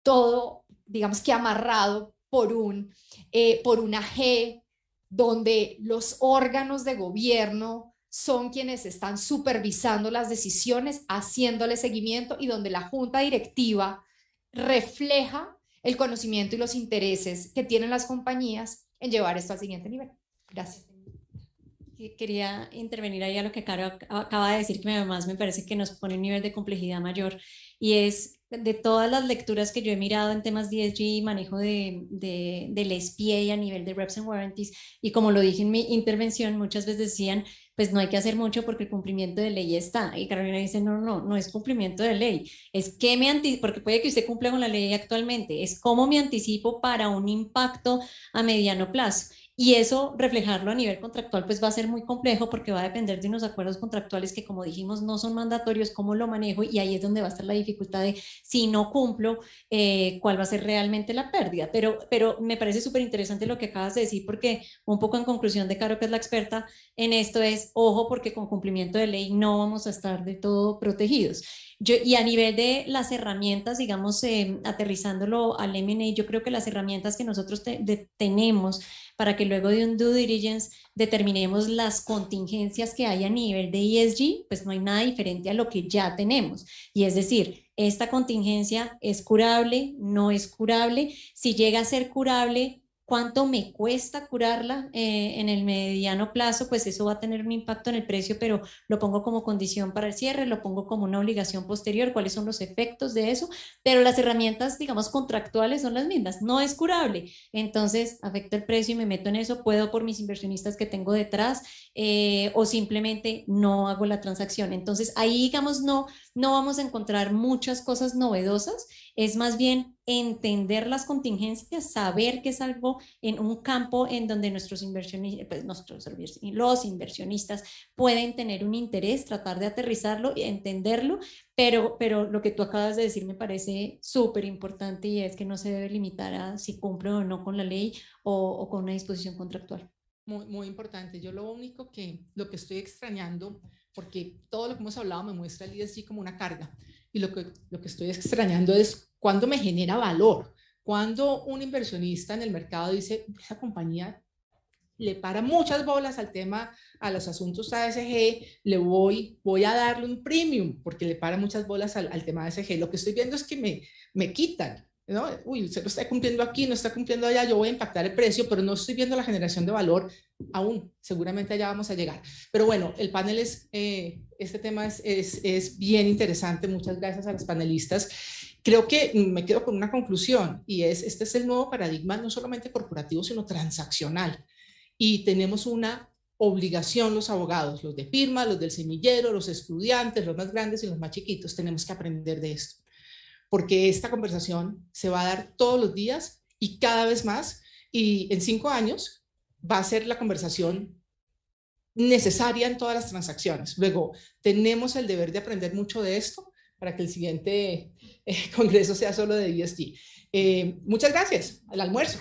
Todo, digamos que amarrado por una G, donde los órganos de gobierno son quienes están supervisando las decisiones, haciéndole seguimiento y donde la junta directiva refleja el conocimiento y los intereses que tienen las compañías en llevar esto al siguiente nivel. Gracias. Quería intervenir ahí a lo que Caro acaba de decir, que además me parece que nos pone un nivel de complejidad mayor, y es de todas las lecturas que yo he mirado en temas de ESG y manejo del SPA a nivel de Reps and Warranties, y como lo dije en mi intervención, muchas veces decían, pues no hay que hacer mucho porque el cumplimiento de ley está, y Carolina dice, no es cumplimiento de ley, es que porque puede que usted cumpla con la ley actualmente, es cómo me anticipo para un impacto a mediano plazo. Y eso, reflejarlo a nivel contractual, pues va a ser muy complejo porque va a depender de unos acuerdos contractuales que, como dijimos, no son mandatorios, cómo lo manejo, y ahí es donde va a estar la dificultad de, si no cumplo, cuál va a ser realmente la pérdida. Pero me parece súper interesante lo que acabas de decir, porque un poco en conclusión de Caro, que es la experta en esto, es, ojo, porque con cumplimiento de ley no vamos a estar de todo protegidos. Y a nivel de las herramientas, digamos, aterrizándolo al M&A, yo creo que las herramientas que nosotros tenemos para que luego de un due diligence determinemos las contingencias que hay a nivel de ESG, pues no hay nada diferente a lo que ya tenemos. Y es decir, esta contingencia es curable, no es curable. Si llega a ser curable, ¿cuánto me cuesta curarla en el mediano plazo? Pues eso va a tener un impacto en el precio, pero lo pongo como condición para el cierre, lo pongo como una obligación posterior, cuáles son los efectos de eso, pero las herramientas, digamos, contractuales son las mismas. No es curable, entonces afecta el precio y me meto en eso, puedo por mis inversionistas que tengo detrás, o simplemente no hago la transacción. Entonces ahí, digamos, no vamos a encontrar muchas cosas novedosas, es más bien entender las contingencias, saber que es algo en un campo en donde los inversionistas pueden tener un interés, tratar de aterrizarlo y entenderlo, pero lo que tú acabas de decir me parece súper importante, y es que no se debe limitar a si cumple o no con la ley o con una disposición contractual. Muy, muy importante. Yo lo que estoy extrañando, porque todo lo que hemos hablado me muestra el ESG como una carga, y lo que estoy extrañando es cuando me genera valor, cuando un inversionista en el mercado dice, esa compañía le para muchas bolas al tema, a los asuntos ASG, voy a darle un premium porque le para muchas bolas al tema ASG. Lo que estoy viendo es que me quitan, ¿no? Uy, se lo está cumpliendo aquí, no está cumpliendo allá, yo voy a impactar el precio, pero no estoy viendo la generación de valor aún. Seguramente allá vamos a llegar. Pero bueno, el panel este tema es bien interesante. Muchas gracias a los panelistas. Creo que me quedo con una conclusión y este es el nuevo paradigma, no solamente corporativo, sino transaccional. Y tenemos una obligación los abogados, los de firma, los del semillero, los estudiantes, los más grandes y los más chiquitos, tenemos que aprender de esto. Porque esta conversación se va a dar todos los días y cada vez más, y en 5 años va a ser la conversación necesaria en todas las transacciones. Luego, tenemos el deber de aprender mucho de esto para que el siguiente congreso sea solo de ESG. Muchas gracias. Al almuerzo.